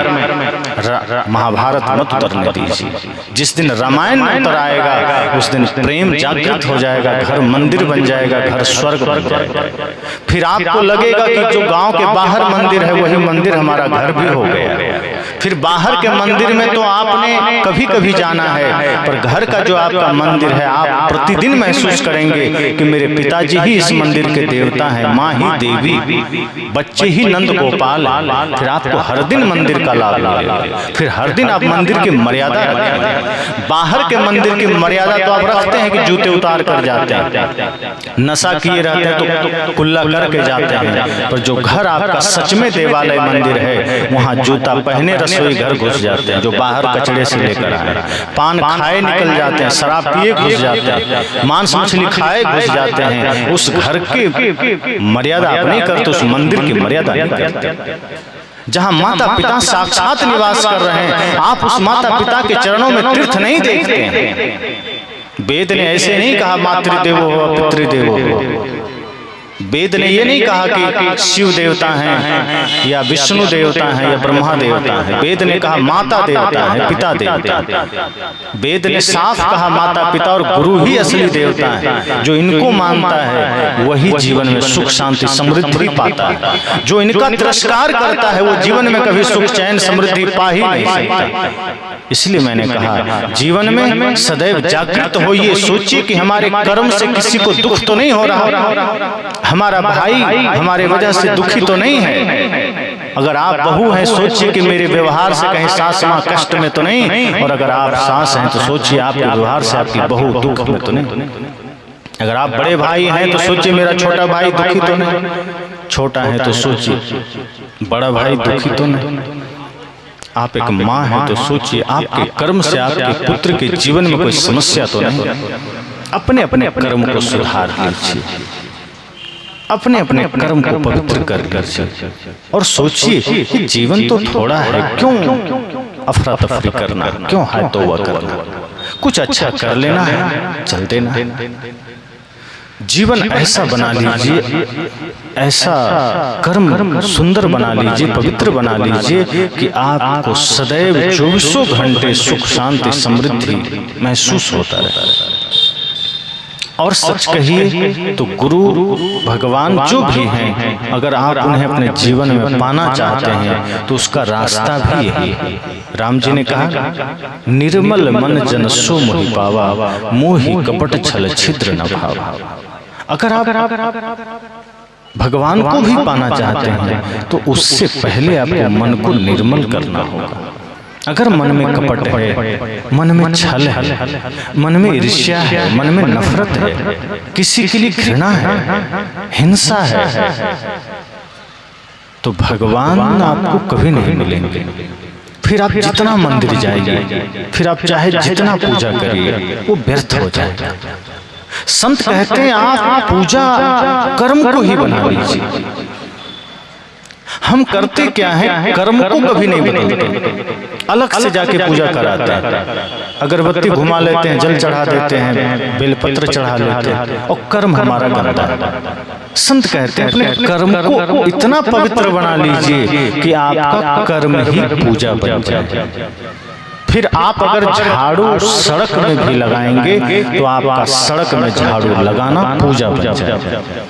महाभारत मत उतरने दीजिए। जिस दिन रामायण उतर आएगा उस दिन प्रेम जागृत हो जाएगा, घर मंदिर बन जाएगा, घर स्वर्ग बन जाएगा। फिर आपको लगेगा कि जो गांव के बाहर मंदिर है वही मंदिर हमारा घर भी हो गया। फिर बाहर के मंदिर में तो आपने कभी कभी जाना है, पर घर का जो आपका मंदिर है आप प्रतिदिन महसूस करेंगे कि मेरे पिताजी ही इस मंदिर के देवता हैं, माँ ही देवी, बच्चे ही नंद गोपाल। फिर आपको हर दिन मंदिर का लाभ मिलेगा, फिर हर दिन आप मंदिर की मर्यादा रखेंगे। बाहर के मंदिर की मर्यादा तो आप रखते हैं कि जूते उतार कर जाते हैं, नशा किए रहते हैं तो कुल्ला करके जाते हैं, पर जो घर आपका सच में देवालय मंदिर है वहाँ जूता पहने रसोई घर घुस जाते हैं, जो बाहर कचड़े से लेकर आए, पान खाए निकल जाते हैं, शराब पिए घुस जाते हैं, मांस मछली खाए घुस जाते हैं। उस घर की मर्यादा आप नहीं करते, उस मंदिर की मर्यादा नहीं करते। जहाँ माता पिता साक्षात निवास कर रहे हैं, आप उस माता पिता के चरणों में तीर्थ नहीं देखते हैं। वेद ने ऐसे नहीं कहा मातृदेवो भव पितृदेवो भव। वेद ने ये नहीं कहा कि शिव देवता हैं या विष्णु देवता हैं या ब्रह्मा देवता हैं। वेद ने कहा माता देवता है, पिता देवता है। वेद ने साफ कहा माता पिता और गुरु ही असली देवता है। जो इनको मानता है वही जीवन में सुख शांति समृद्धि पाता है। जो इनका तिरस्कार करता है वो जीवन में कभी सुख चैन समृद्धि पा ही नहीं सकता। इसलिए मैंने कहा जीवन में सदैव जागृत होइए, सोचिए कि हमारे कर्म से किसी को दुख तो नहीं हो रहा, हमारा भाई हमारे वजह से दुखी तो नहीं है। अगर आप बहू हैं सोचिए कि मेरे व्यवहार से कहीं सास माँ कष्ट में तो नहीं, और अगर आप सास हैं तो सोचिए आपके व्यवहार से आपकी बहू दुख में तो नहीं। अगर आप बड़े भाई हैं तो सोचिए मेरा छोटा भाई दुखी तो नहीं, छोटा है तो सोचिए बड़ा भाई दुखी तो नहीं। आप एक माँ हैं तो सोचिए आपके कर्म से आपके पुत्र के जीवन में कोई समस्या तो नहीं। अपने अपने कर्म को सुधार लीजिए, अपने अपने कर्म को पवित्र कर और सोचिए कि जीवन तो थोड़ा है, क्यों अफरा तफरी करना, क्यों है तौबा करना, कुछ अच्छा कर लेना है, चल देना। जीवन ऐसा बना लीजिए, ऐसा कर्म सुंदर बना लीजिए, पवित्र बना लीजिए कि आपको सदैव 24 घंटे सुख शांति समृद्धि महसूस होता रहे। और सच कहिए तो गुरु भगवान जो भी हैं, अगर आप उन्हें अपने जीवन में पाना चाहते हैं तो उसका रास्ता भी यही है। राम जी ने कहा निर्मल मन जन सो मोहि पावा, मोहि कपट छल छिद्र न भावा। अगर आप भगवान को भी पाना चाहते हैं तो उससे पहले आपको मन को निर्मल करना होगा। अगर मन में कपट है, मन में छल है, मन में ईर्ष्या है, मन में नफरत है, किसी के लिए घृणा है, हिंसा है, तो भगवान आपको कभी नहीं मिलेंगे। फिर आप जितना मंदिर जाइए, फिर आप चाहे जितना पूजा करिए, वो व्यर्थ हो जाएगा। संत कहते हैं आप पूजा कर्म को ही बना लीजिए। हम करते क्या है, कर्म को कभी नहीं बदलते, अलग से जाके पूजा कराते हैं, अगरबत्ती घुमा लेते हैं, जल चढ़ा देते हैं, बेलपत्र चढ़ा लेते हैं, और कर्म हमारा गंदा है। संत कहते हैं अपने कर्म को इतना पवित्र बना लीजिए कि आपका कर्म ही पूजा बन जाए। फिर आप अगर झाड़ू सड़क में भी लगाएंगे तो आपका सड़क में झाड़ू लगाना पूजा बन जाए।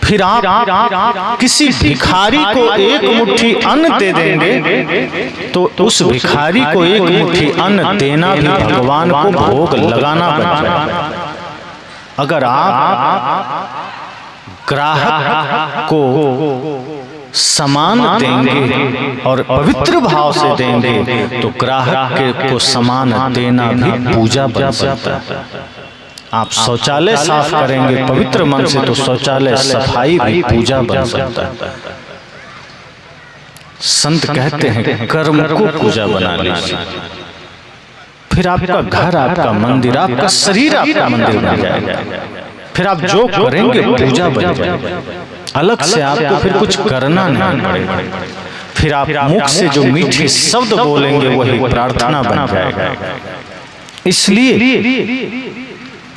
फिर आप किसी भिखारी को एक मुट्ठी अन्न दे देंगे तो उस भिखारी को एक मुट्ठी अन्न देना भी भगवान को भोग लगाना बन जाए। अगर आप ग्राहक को सामान देंगे और पवित्र भाव से देंगे तो ग्राहक को सामान देना भी पूजा बन सकता है। आप शौचालय साफ करेंगे पवित्र मन से तो शौचालय सफाई भी पूजा बन सकता है। संत कहते हैं कर्म को पूजा बना लीजिए, फिर आपका घर, आपका मंदिर, आपका शरीर आपका मंदिर बन जाएगा। फिर आप जो करेंगे पूजा बन जाएगा। अलग से आपको फिर कुछ करना नहीं पड़ेगा। फिर आप मुख से जो मीठे शब्द बोलेंगे वही प्रार्थना बन जाएगा। इसलिए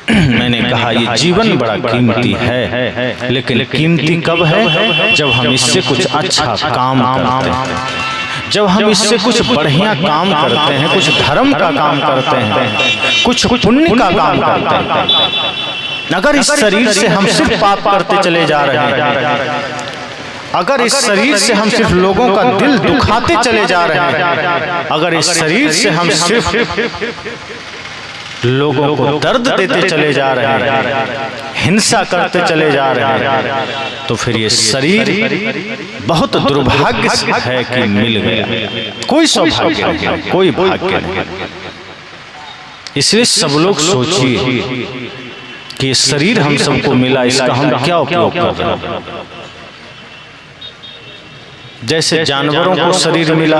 मैंने कहा ये जीवन बड़ा कीमती है, लेकिन कीमती कब है? जब हम इससे कुछ अच्छा काम करते हैं, जब हम इससे कुछ बढ़िया काम करते हैं, कुछ धर्म का काम करते हैं, कुछ पुण्य का काम करते हैं। अगर इस शरीर से हम सिर्फ पाप करते चले जा रहे हैं, अगर इस शरीर से हम सिर्फ लोगों का दिल दुखाते चले जा रहे हैं, अगर इस शरीर से हम सिर्फ लोगों को दर्द देते चले जा रहे हैं, हिंसा करते चले जा रहे हैं, तो फिर ये शरीर बहुत दुर्भाग्य है कि मिल गया। कोई सौभाग्य नहीं, कोई भाग्य नहीं। इसलिए सब लोग सोचिए कि ये शरीर हम सबको मिला, इसका हम क्या उपयोग कर रहे हैं। जैसे जानवरों को शरीर मिला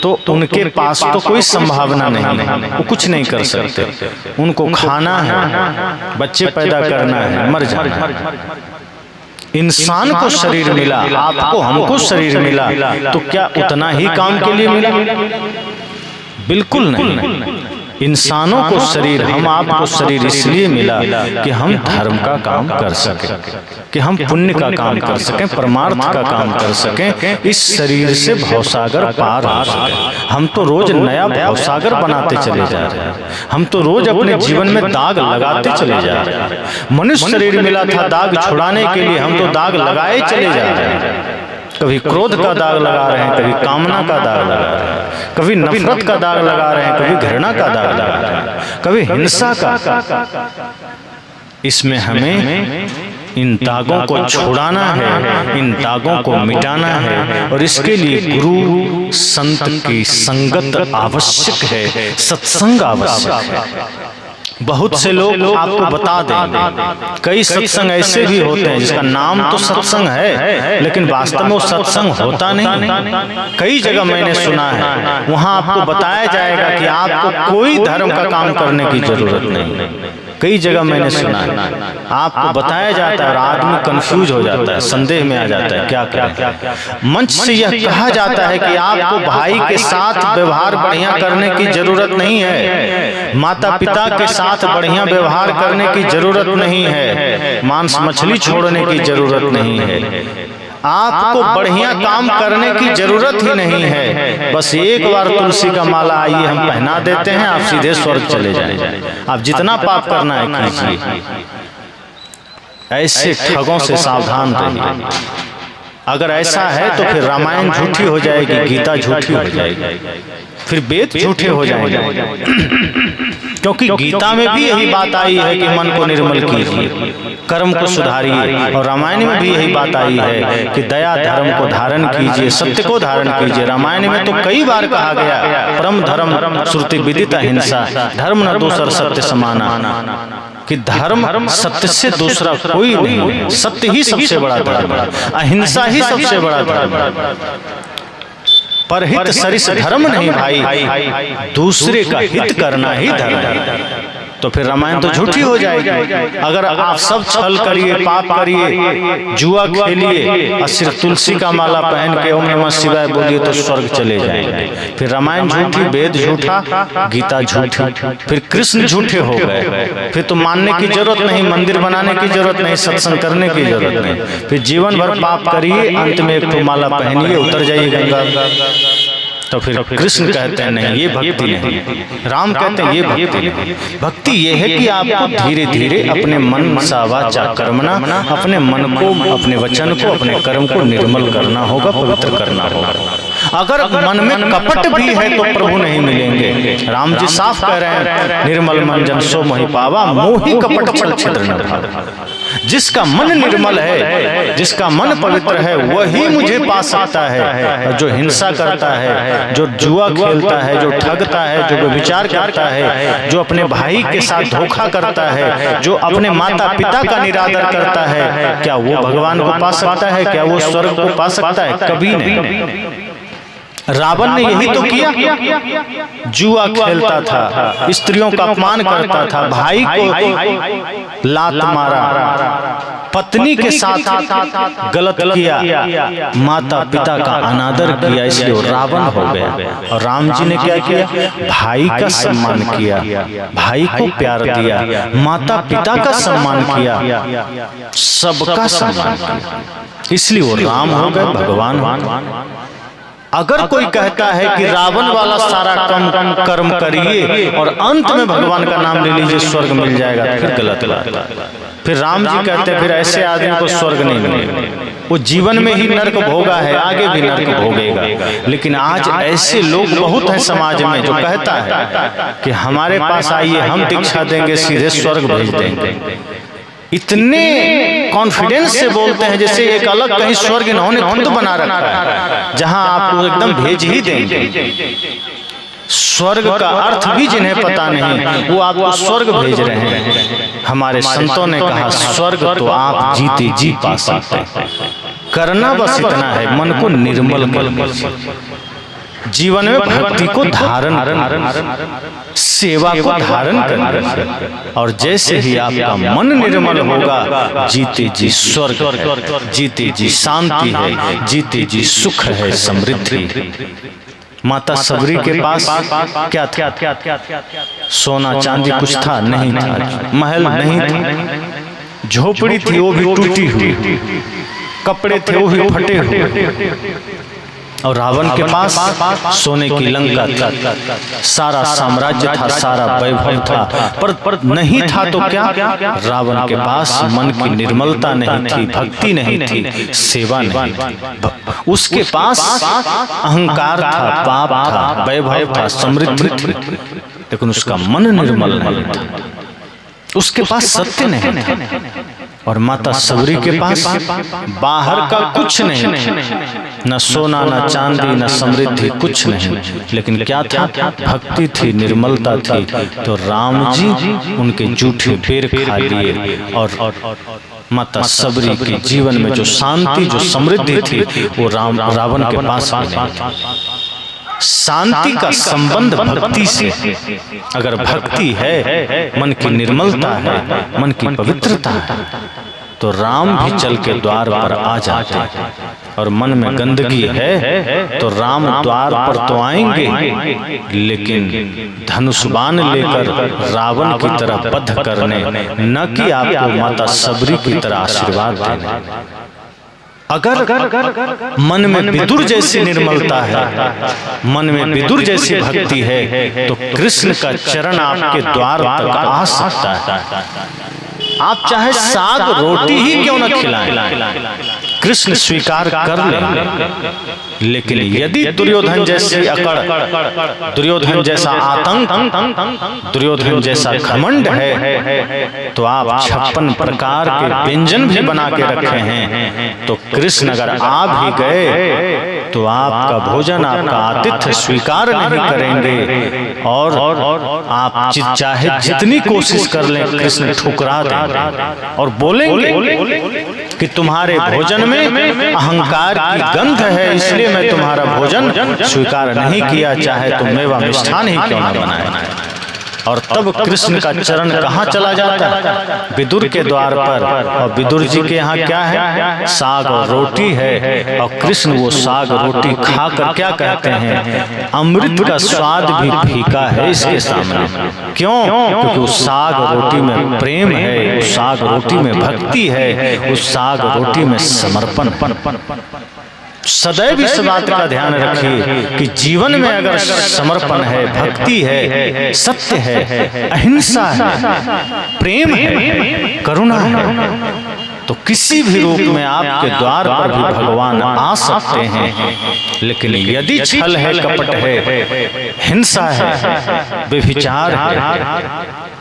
तो उनके पास तो कोई संभावना नहीं है, वो कुछ नहीं कर सकते। उनको खाना है, बच्चे पैदा करना है, मर जाना है। इंसान को शरीर मिला, आपको हमको शरीर मिला, तो क्या उतना ही काम के लिए मिला? बिल्कुल नहीं। इंसानों को शरीर, हम आपको शरीर इसलिए मिला कि हम धर्म का काम कर सकें, कि हम पुण्य का काम कर सकें, परमार्थ का काम कर सकें, इस शरीर से भवसागर पार हो सके। हम तो रोज नया भवसागर बनाते चले जा रहे हैं, हम तो रोज अपने जीवन में दाग लगाते चले जा रहे हैं। मनुष्य शरीर मिला था दाग छुड़ाने के लिए, हम तो दाग लगाए चले जा रहे हैं। कभी क्रोध का दाग लगा रहे हैं, कभी कामना का दाग लगा रहे हैं, कभी नफरत का दाग लगा रहे हैं, कभी घृणा का दाग लगा रहे हैं, कभी हिंसा का। इसमें हमें इन दागों को छुड़ाना है, इन दागों को मिटाना है, और इसके लिए गुरु संत की संगत आवश्यक है, सत्संग आवश्यक है। बहुत से लोग आपको बता देंगे, कई सत्संग ऐसे भी होते हैं जिसका नाम तो सत्संग है, लेकिन वास्तव में वो सत्संग होता नहीं। कई जगह मैंने सुना है, वहां आपको बताया जाएगा कि आपको कोई धर्म का काम करने की जरूरत नहीं। कई जगह मैंने सुना है, आपको बताया जाता है और आदमी कंफ्यूज हो जाता है, संदेह में आ जाता है, क्या करें। मंच से यह कहा जाता है कि आपको भाई के साथ व्यवहार बढ़िया करने की जरूरत नहीं है, माता पिता के साथ बढ़िया व्यवहार करने की जरूरत नहीं है, मांस मछली छोड़ने की जरूरत नहीं है, आपको बढ़िया काम करने की जरूरत ही नहीं है। बस एक बार तुलसी का माला आइए हम पहना देते हैं, आप सीधे स्वर्ग चले जाएंगे। आप जितना पाप करना है कीजिए। ऐसे ठगों से सावधान रहिए। अगर ऐसा है तो फिर रामायण झूठी हो जाएगी, गीता झूठी हो जाएगी, फिर वेद झूठे हो जाएंगे। क्योंकि गीता में भी यही बात आई है कि मन को निर्मल कीजिए, कर्म को सुधारिए, और रामायण में भी यही बात आई है कि दया धर्म को धारण कीजिए, सत्य को धारण कीजिए। रामायण में तो कई बार कहा गया, परम धर्म श्रुति विदिता हिंसा, धर्म न दूसर सत्य समाना, कि धर्म सत्य से दूसरा कोई नहीं, सत्य ही सबसे बड़ा धर्म है, अहिंसा ही सबसे बड़ा धर्म है। परहित सरिस धर्म नहीं भाई, दूसरे का हित करना ही धर्म है। तो फिर रामायण तो झूठी हो जाएगी। अगर आप सब छल करिए, पाप करिए, जुआ खेलिए और सिर्फ तुलसी का माला पहन के ओम नमः शिवाय बोलिए तो स्वर्ग चले जाएंगे। फिर रामायण झूठी, वेद झूठा, गीता झूठी, फिर कृष्ण झूठे हो गए। फिर तो मानने की जरूरत नहीं, मंदिर बनाने की जरूरत नहीं, सत्संग करने की जरूरत नहीं। फिर जीवन भर पाप करिए, अंत में एक तो माला पहनिए, उतर जाइए गंगा। तो फिर कृष्ण कहते हैं नहीं, ये भक्ति नहीं। राम कहते हैं ये भक्ति नहीं। भक्ति ये है कि आपको धीरे धीरे अपने मन सा वाचा कर्मणा, अपने मन को, अपने वचन को, अपने कर्म को निर्मल करना होगा, पवित्र करना होगा। अगर मन में कपट भी है तो प्रभु नहीं मिलेंगे। राम जी साफ कह रहे हैं, निर्मल मन जन सो मोहि पावा, मोहि कपट छल छिद्र न भावा। जिसका मन निर्मल है, जिसका मन पवित्र है, वही मुझे पा सकता है। जो हिंसा करता है, जो जुआ खेलता है, जो ठगता है, जो व्यभिचार करता है, जो अपने भाई के साथ धोखा करता है, जो अपने माता पिता का निरादर करता है, क्या वो भगवान को पा सकता है? क्या वो स्वर्ग को पा सकता है? कभी नहीं। रावण ने यही तो किया, जुआ खेलता था, स्त्रियों का अपमान करता था, भाई को लात मारा, पत्नी के साथ गलत किया, माता पिता का अनादर किया, इसलिए रावण हो गया। और राम जी ने क्या किया? भाई का सम्मान किया, भाई को प्यार दिया, माता पिता का सम्मान किया, सबका सम्मान किया, इसलिए वो राम हो गए, भगवान हो गए। अगर कोई कहता है कि रावण वाला सारा कर्म करिए और अंत में भगवान का नाम ले लीजिए स्वर्ग मिल जाएगा, फिर गलत बात। फिर राम जी कहते हैं फिर ऐसे आदमी को स्वर्ग नहीं मिलेगा, वो जीवन में ही नर्क भोगा है, आगे भी नर्क भोगेगा। लेकिन आज ऐसे लोग बहुत हैं समाज में जो कहता है कि हमारे पास आइए, हम दीक्षा देंगे, सीधे स्वर्ग भेज देंगे। इतने कॉन्फिडेंस से बोलते हैं जैसे एक अलग कहीं स्वर्ग इन्होंने खुद बना रखा है, जहां आपको एकदम भेज ही देंगे। स्वर्ग का अर्थ भी जिन्हें पता नहीं, वो आपको स्वर्ग भेज रहे हैं। हमारे संतों ने कहा स्वर्ग तो आप जीते जी पा सकते हैं, करना बस इतना है, मन को निर्मल कर, जीवन में भक्ति को धारण कर, सेवा को धारण कर, और जैसे ही आपका मन निर्मल होगा, जीते जी स्वर्ग है, जीते जी शांति है, जीते जी सुख है, समृद्धि। माता सबरी के पास क्या था? सोना चांदी कुछ था नहीं था, महल नहीं था, झोपड़ी थी वो भी टूटी हुई, कपड़े थे वो भी फटे हुए, और रावण के पास सोने की लंका था, सारा साम्राज्य था, सारा वैभव था, पर नहीं था तो क्या? रावण के पास मन की निर्मलता नहीं थी, भक्ति नहीं थी, सेवा नहीं थी। उसके पास अहंकार था, पाप था, वैभव था, समृद्धि थी, लेकिन उसका मन निर्मल नहीं था, उसके पास सत्य नहीं था। और माता सबरी के पास बाहर का कुछ नहीं, न सोना, न चांदी, न समृद्धि, कुछ नहीं, लेकिन क्या था? भक्ति थी, निर्मलता थी। तो राम जी उनके जूठे बेर खा लिए, और माता सबरी के जीवन में जो शांति, जो समृद्धि थी, वो रावण के पास नहीं थी। शांति का संबंध भक्ति से, अगर भक्ति है, मन की निर्मलता है, मन की पवित्रता है, तो राम भी चल के द्वार पर आ जाते हैं। और मन में गंदगी है तो राम द्वार पर तो आएंगे, लेकिन धनुष बाण लेकर रावण की तरह बध करने, न कि आपको माता सबरी की तरह आशीर्वाद देने। अगर मन में विदुर जैसी निर्मलता है, मन में विदुर जैसी भक्ति है, तो कृष्ण का चरण आपके द्वार तक आ सकता है। आप चाहे साग रोटी ही क्यों न खिलाएं, कृष्ण स्वीकार कर लेंगे। लेकिन यदि दुर्योधन जैसी अकड़, दुर्योधन जैसा आतंक, दुर्योधन जैसा घमंड है, तो आप 56 प्रकार के व्यंजन भी बना के रखे हैं, तो कृष्ण अगर आ भी गए तो आपका भोजन, आपका आतिथ्य स्वीकार नहीं करेंगे, और आप चाहे जितनी कोशिश कर लें, कृष्ण ठुकरा देंगे और बोलेंगे कि तुम्हारे भोजन में अहंकार की गंध है, इसलिए मैं तुम्हारा भोजन स्वीकार नहीं किया, चाहे तुम मेवा मिष्ठान ही क्यों न बनाए। और तब कृष्ण का चरण कहाँ चला जाता है? विदुर के द्वार पर। और विदुर जी के यहाँ क्या है? साग और रोटी है। और कृष्ण वो साग रोटी खाकर क्या कहते हैं? अमृत का स्वाद भी फीका है इसके सामने। क्यों? क्योंकि उस साग रोटी में प्रेम है, उस साग रोटी में भक्ति है, उस साग रोटी में समर्पण। सदैव इस बात का ध्यान रखिए कि जीवन में अगर समर्पण है, भक्ति है, सत्य है, अहिंसा है, प्रेम है, करुणा है, तो किसी भी रूप में आपके द्वार पर भी भगवान आ सकते हैं। लेकिन यदि छल है, कपट है, हिंसा है, व्यभिचार है,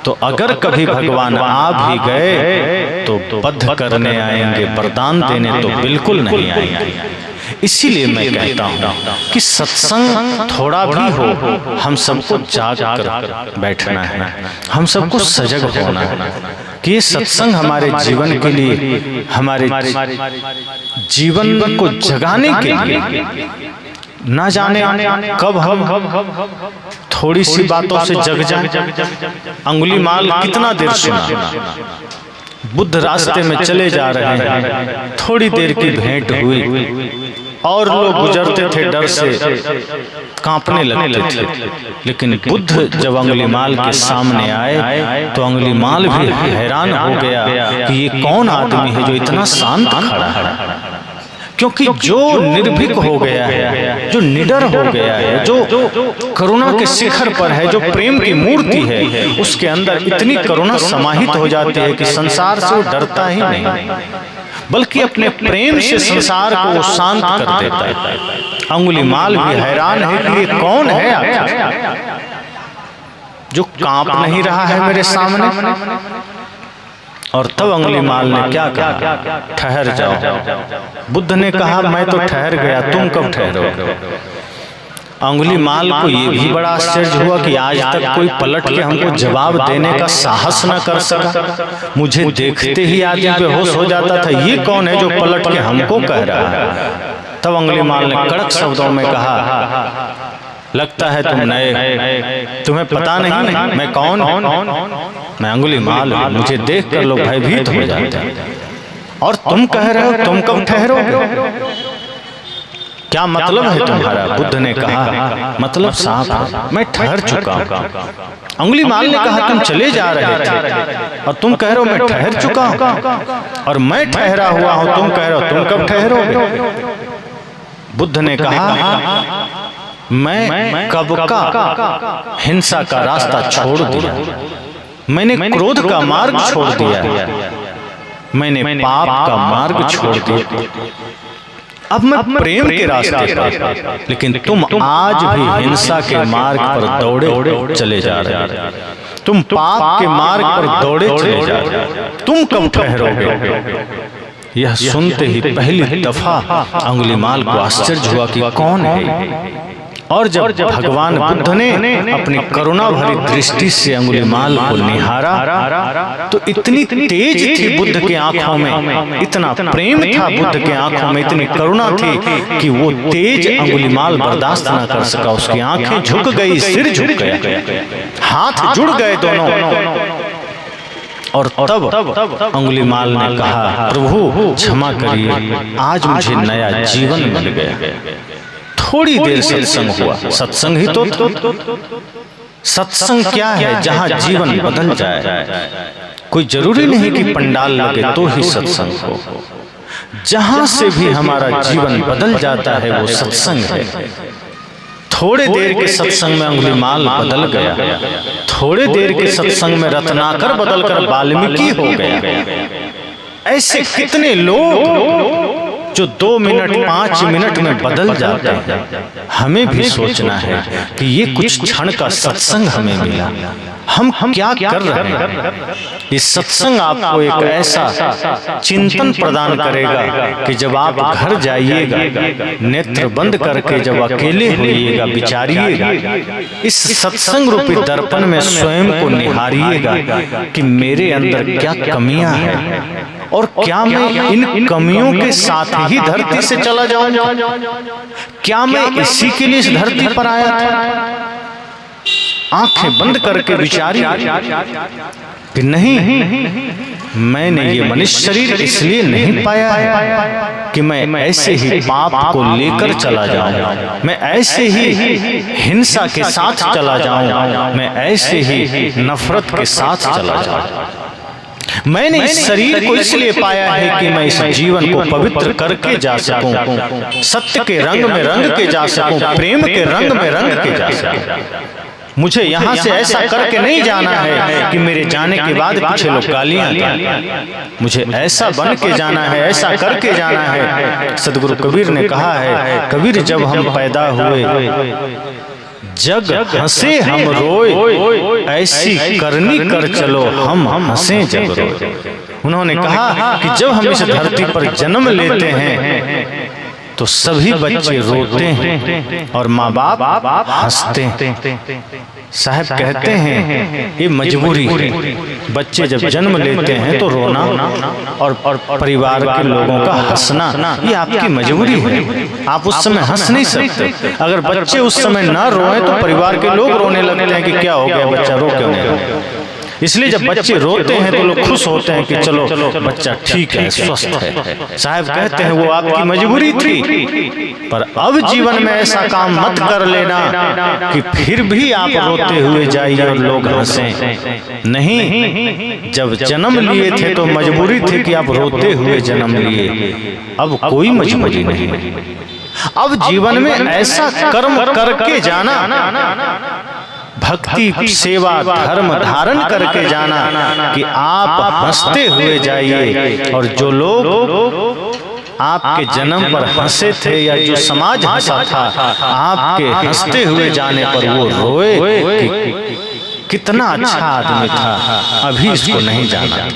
तो अगर कभी भगवान आ भी गए तो बद्ध करने आएंगे, वरदान देने तो बिल्कुल नहीं आएंगे। इसीलिए मैं कहता हूँ कि सत्संग थोड़ा भी हो, हम सबको जाग कर बैठना है, हम सबको सजग होना है कि ये सत्संग हमारे जीवन के लिए, हमारे जीवन को जगाने के लिए, ना जाने कब हम थोड़ी सी बातों से जग जाए। अंगुलीमाल कितना देर सुना, बुद्ध रास्ते में चले जा रहे हैं, थोड़ी देर की भेंट हुई और लोग गुजरते थे, डर से कांपने लगते थे। लेकिन बुद्ध जब अंगुलीमाल के सामने आए तो अंगुलीमाल भी हैरान हो गया कि ये कौन आदमी है जो इतना शांत खड़ा है। क्योंकि जो निर्भीक हो गया है, जो निडर हो गया है, जो करुणा के शिखर पर है, जो प्रेम की मूर्ति है, उसके अंदर इतनी करुणा समाहित हो जाती है कि संसार से वो डरता ही नहीं, बल्कि अपने प्रेम से संसार को शांत कर देता है। अंगुलीमाल भी हैरान है कि ये कौन है आखिर जो कांप नहीं रहा है मेरे सामने। और तब अंगुलीमाल ने क्या कहा, ठहर जाओ। बुद्ध ने कहा मैं तो ठहर गया, तुम कब ठहरोगे। अंगुलीमाल को ये भी बड़ा आश्चर्य हुआ कि आज तक कोई पलट के हमको जवाब देने का साहस न कर सका। मुझे देखते ही आदमी बेहोश हो जाता था, ये कौन है जो पलट के हमको कह रहा है। तब अंगुलीमाल ने कड़क शब्दों में कहा, लगता है तुम नए, तुम्हें पता नहीं मैं कौन हूं। मैं अंगुलीमाल हूं, मुझे देखकर लोग भयभीत हो जाते हैं। और तुम कह रहे हो तुम कब ठहरोगे, क्या मतलब है तुम्हारा। बुद्ध ने कहा मतलब साफ है, मैं ठहर चुका हूं। अंगुलीमाल ने कहा तुम चले जा रहे थे और तुम कह रहे हो मैं ठहर चुका हूं, और मैं ठहरा हुआ हूं, तुम कह रहे हो तुम कब ठहरोगे। बुद्ध ने कहा मैं कब का हिंसा का रास्ता छोड़ दिया, मैंने क्रोध का मार्ग छोड़ दिया, मैंने पाप का मार्ग छोड़ दिया, अब मैं प्रेम के रास्ते पर। लेकिन तुम आज भी हिंसा के मार्ग पर दौड़े चले जा रहे हो, तुम पाप के मार्ग पर दौड़े चले जा रहे हो, तुम कब ठहरोगे। यह सुनते ही पहली दफा अंगुलीमाल को आश्चर्य हुआ कि कौन है। और जब भगवान बुद्ध ने अपनी करुणा भरी दृष्टि से अंगुलीमाल को निहारा तो इतनी तेज थी बुद्ध के आंखों में, इतना प्रेम था बुद्ध के आंखों में, इतनी करुणा थी कि वो तेज अंगुलीमाल बर्दाश्त न कर सका। उसकी आंखें झुक गई, सिर झुक गया, हाथ जुड़ गए दोनों। और तब अंगुलीमाल ने कहा प्रभु क्षमा करिए, आज मुझे नया जीवन मिल गया। थोड़ी देर सत्संग हुआ, सत्संग ही तो सत्संग क्या है जहां जीवन बदल जाए। कोई जरूरी नहीं कि पंडाल लगे तो ही सत्संग हो, जहां से भी हमारा जीवन बदल जाता है वो सत्संग है। थोड़े देर के सत्संग में अंगुलीमाल बदल गया, थोड़े देर के सत्संग में रत्नाकर बदलकर वाल्मीकि हो गया। ऐसे कितने लोग जो 2 मिनट 5 मिनट में बदल जाते हैं। हमें भी सोचना है कि ये कुछ क्षण का सत्संग हमें मिला, हम क्या कर रहे हैं। ये सत्संग आपको एक ऐसा चिंतन प्रदान करेगा कि जब आप घर जाइएगा, नेत्र बंद करके जब अकेले होइएगा, विचारिएगा, इस सत्संग रूपी दर्पण में स्वयं को निहारिएगा कि मेरे अंदर क्या कमियां हैं और क्या मैं इन कमियों के साथ ही धरती से चला जाऊं। क्या मैं इसी के लिए इस धरती पर आया था। आंखें बंद करके विचारिए कि नहीं, मैंने ये मनुष्य शरीर इसलिए नहीं पाया है कि मैं ऐसे ही पाप को लेकर चला जाऊं, मैं ऐसे ही हिंसा के साथ चला जाऊं, मैं ऐसे ही नफरत के साथ चला जाऊं। मैंने इस शरीर को इसलिए पाया है कि मैं इस जीवन को पवित्र करके जा सकूं, सत्य के रंग में रंग के जा सकूं, प्रेम के रंग में रंग के जा सकूं। मुझे यहाँ से ऐसा करके नहीं जाना है कि मेरे जाने के बाद पीछे लोग गालियां दें। मुझे ऐसा बन के जाना है, ऐसा करके जाना है। सदगुरु कबीर ने कहा है, कबीर जब हम पैदा हुए जग हंसे हम रोए, ऐसी करनी कर चलो हम हंसे जग रोए। उन्होंने कहा कि जब हम इस धरती पर जन्म लेते हैं तो सभी बच्चे रोते हैं और माँ बाप हंसते हैं। साहब कहते हैं ये मजबूरी है। बच्चे जब जन्म लेते हैं तो रोना और परिवार के लोगों का हंसना ये आपकी मजबूरी है। आप उस समय हंस नहीं सकते। अगर बच्चे उस समय ना रोए तो परिवार के लोग रोने लगते हैं कि क्या हो गया, बच्चा रो क्यों नहीं रहा। इसलिए जब बच्चे रोते हैं तो लोग खुश होते हैं कि चलो बच्चा ठीक है, स्वस्थ है। साहब कहते हैं वो आपकी मजबूरी थी, पर अब जीवन में ऐसा काम मत कर लेना कि फिर भी आप रोते हुए जाइए और लोग हंसें। नहीं, जब जन्म लिए थे तो मजबूरी थी कि आप रोते हुए जन्म लिए, अब कोई मजबूरी नहीं। अब जीवन में ऐसा कर्म करके जाना, भक्ति सेवा धर्म धारण करके जाना कि आप हंसते हुए जाइए और जो लोग आपके जन्म पर हंसे थे या जो समाज हंसा था, आपके हंसते हुए जाने पर वो रोए कि कितना अच्छा आदमी था, अभी इसको नहीं जाना।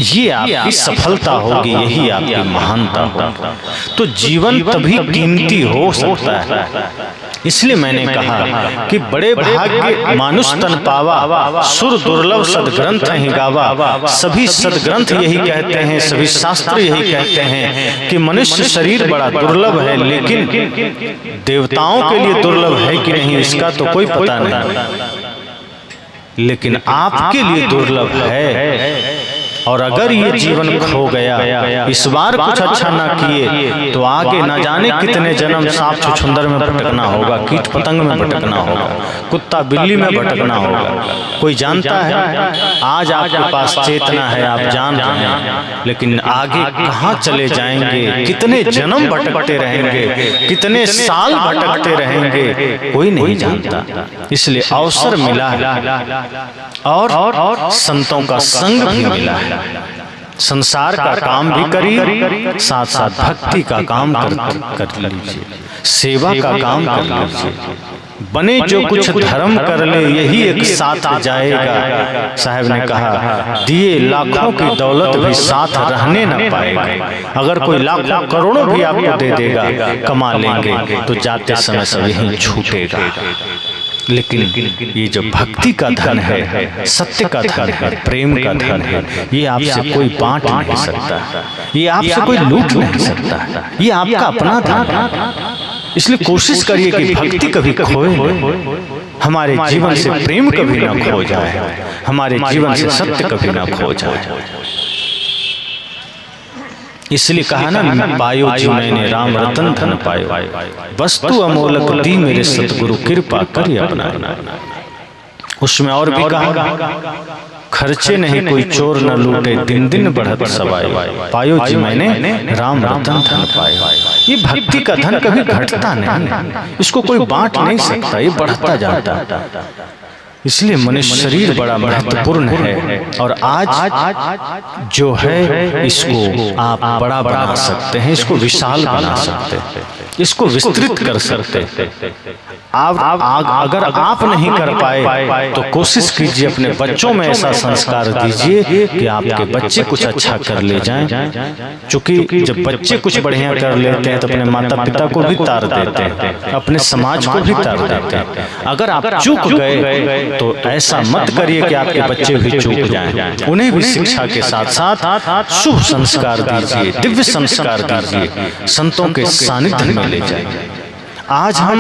ये आपकी सफलता होगी, यही आपकी महानता होगी। तो जीवन तभी कीमती हो सकता है। इसलिए मैंने कहा कि बड़े भाग्य मानुष तन पावा, सुर दुर्लभ सदग्रंथ ही गावा। सभी सदग्रंथ यही कहते हैं, सभी शास्त्र यही कहते हैं कि मनुष्य शरीर बड़ा दुर्लभ है, लेकिन देवताओं के लिए दुर्लभ है कि नहीं इसका तो कोई पता नहीं, लेकिन आपके लिए दुर्लभ है। और अगर ये जीवन खो गया, इस बार कुछ अच्छा ना किए तो आगे ना जाने कितने जन्म सांप छुछुंदर में भटकना होगा, कीट पतंग में भटकना होगा, कुत्ता बिल्ली में भटकना होगा। कोई जानता है? आज आपके पास चेतना है, आप जान रहे हैं, लेकिन आगे कहाँ चले जाएंगे, कितने जन्म भटकते रहेंगे, कितने साल भटकते रहेंगे, कोई नहीं जानता। इसलिए अवसर मिला है और संतों का संग भी मिला है। संसार का काम भी करिए, साथ साथ भक्ति का काम कर लीजिए, सेवा का काम कर लीजिए। बने जो कुछ धर्म कर ले यही एक साथ जाएगा। साहब ने कहा दिए लाखों की दौलत भी साथ रहने न पाएगा। अगर कोई लाखों करोड़ों भी आपको दे देगा, कमा लेंगे तो जाते समय सब यहीं छूटेगा। लेकिन ये जो भक्ति का धन है, सत्य का धन है, प्रेम का धन है, ये आपसे कोई बांट नहीं सकता, ये आपसे कोई लूट नहीं सकता, ये आपका अपना धन है। इसलिए कोशिश करिए कि भक्ति कभी खोए, हमारे जीवन से प्रेम कभी ना खो जाए, हमारे जीवन से सत्य कभी ना खो जाए। इसलिए कहा ना, पायो जी मैंने राम रतन धन पायो, वस्तु अमोलक दी मेरे सतगुरु कृपा करिए अपना। उसमें और भी कहा, खर्चे नहीं कोई चोर न लूटे, दिन दिन बढ़त सवाई, पायो जी मैंने राम रतन धन पायो। ये भक्ति का धन कभी घटता नहीं, इसको कोई बांट नहीं सकता, ये बढ़ता जाता। इसलिए मनुष्य शरीर बड़ा महत्वपूर्ण है और आज जो है इसको आप बड़ा बना सकते हैं, इसको विशाल बना सकते हैं, इसको विस्तृत कर सकते हैं। अगर आप नहीं कर पाए तो कोशिश कीजिए अपने बच्चों में ऐसा संस्कार दीजिए कि आपके बच्चे कुछ अच्छा कर ले जाएं। क्योंकि जब बच्चे कुछ बढ़िया कर लेते हैं तो अपने माता पिता को भी तार देते हैं, अपने समाज को भी तार देते हैं। अगर आप चूक गए तो ऐसा मत करिए कि आपके बच्चे भी चूक जाएं। उन्हें भी शिक्षा के साथ साथ शुभ संस्कार दीजिए, दिव्य संस्कार दीजिए, संतों के सानिध्य में ले जाइए। आज हम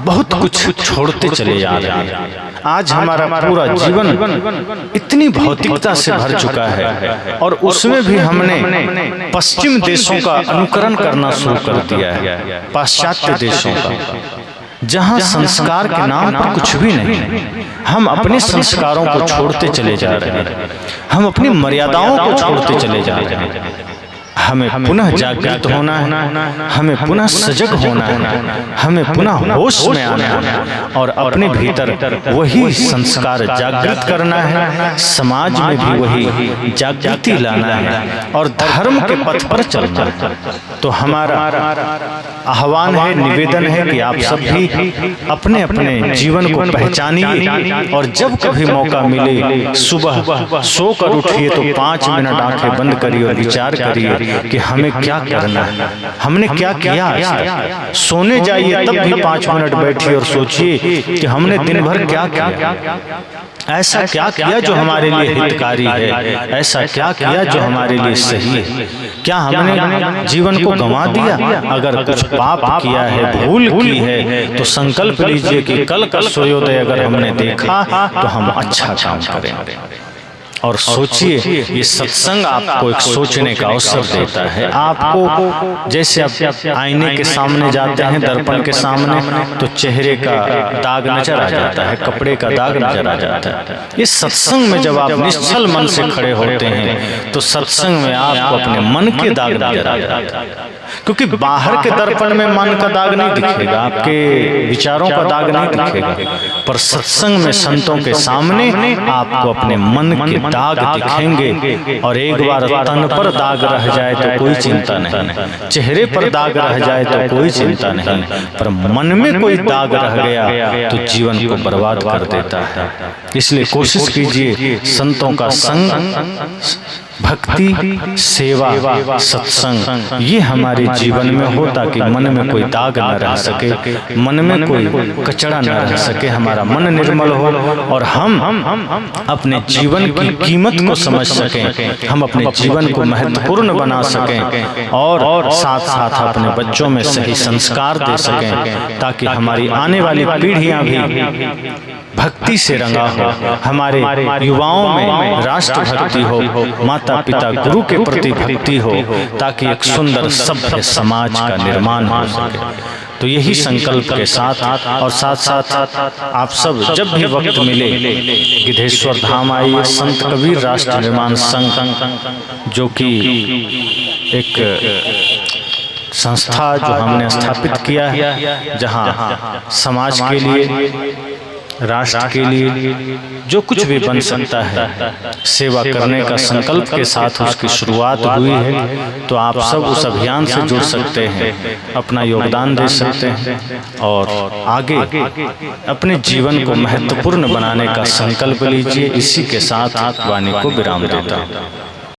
बहुत कुछ छोड़ते चले जा रहे हैं। आज हमारा पूरा जीवन इतनी भौतिकता से भर चुका है और उसमें भी हमने पश्चिम देशों का अनुकरण करना शुरू कर दिया है, पाश्चात्य देशों का, जहां संस्कार के नाम पर कुछ भी नहीं। हम अपने संस्कारों को छोड़ते चले जा रहे हैं, हम अपनी मर्यादाओं को छोड़ते चले जा रहे हैं। हमें पुनः जागृत होना है, हमें पुनः सजग होना है, हमें पुनः होश में आना है और अपने भीतर वही संस्कार जागृत करना है, समाज में भी वही जागृति लाना है और धर्म के पथ पर चलना है। तो हमारा आह्वान है, निवेदन है कि आप सब भी अपने अपने जीवन को पहचानिए और जब कभी मौका मिले सुबह सोकर उठिए तो 5 मिनट आंखें बंद करिए और विचार करिए कि हमें क्या करना है, हमने क्या किया आज तक। सोने जाइए तब भी 5 मिनट बैठिए और सोचिए कि हमने दिन भर क्या किया, ऐसा क्या किया जो हमारे लिए हितकारी है, ऐसा क्या किया जो हमारे लिए सही है। क्या हमने जीवन को गंवा दिया? अगर कुछ पाप किया है, भूल की है, तो संकल्प लीजिए कि कल का सूर्योदय अगर हमने देखा तो हम अच्छा काम करेंगे। और सोचिए, ये सत्संग आपको एक सोचने का अवसर देता है। आपको जैसे आप आईने के सामने जाते हैं, दर्पण के सामने, तो चेहरे का दाग नजर आ जाता है, कपड़े का दाग नजर आ जाता है। इस सत्संग में जब आप निश्चल मन से खड़े होते हैं तो सत्संग में आपको अपने मन के दाग नजर आ जाते हैं, क्योंकि बाहर के दर्पण में मन का दाग नहीं दिखेगा, आपके विचारों का दाग नहीं दिखेगा, पर सत्संग में संतों के सामने आपको अपने मन के दाग दिखेंगे। और एक बार तन पर दाग रह जाए तो कोई चिंता नहीं, चेहरे पर दाग रह जाए तो कोई चिंता नहीं, पर मन में कोई दाग रह गया तो जीवन को बर्बाद कर देता है। इसलिए कोशिश कीजिए संतों का संग, भक्ति, सेवा, सत्संग ये हमारे जीवन में हो, ताकि मन में कोई दाग न रह सके, मन में कोई कचरा न रह सके, हमारा मन निर्मल हो और हम अपने जीवन की कीमत को समझ सकें, हम अपने जीवन को महत्वपूर्ण बना सकें और साथ साथ अपने बच्चों में सही संस्कार दे सकें, ताकि हमारी आने वाली पीढ़ियां भी भक्ति से रंगा हो, हमारे युवाओं में राष्ट्र भक्ति हो, माता पिता गुरु के प्रति भक्ति हो, ताकि एक सुंदर सभ्य समाज का निर्माण हो सके। तो यही संकल्प के साथ और साथ साथ आप सब जब भी वक्त मिले गिद्धेश्वर धाम आइए। संत कबीर राष्ट्र निर्माण संघ जो कि एक संस्था जो हमने स्थापित किया है, जहाँ समाज के लिए, राष्ट्र के लिए जो कुछ भी बन सकता है सेवा करने का संकल्प के साथ उसकी शुरुआत हुई है। तो आप सब उस अभियान से जुड़ सकते हैं, अपना योगदान दे सकते हैं और आगे अपने जीवन को महत्वपूर्ण बनाने का संकल्प लीजिए। इसी के साथ वाणी को विराम देता हूँ।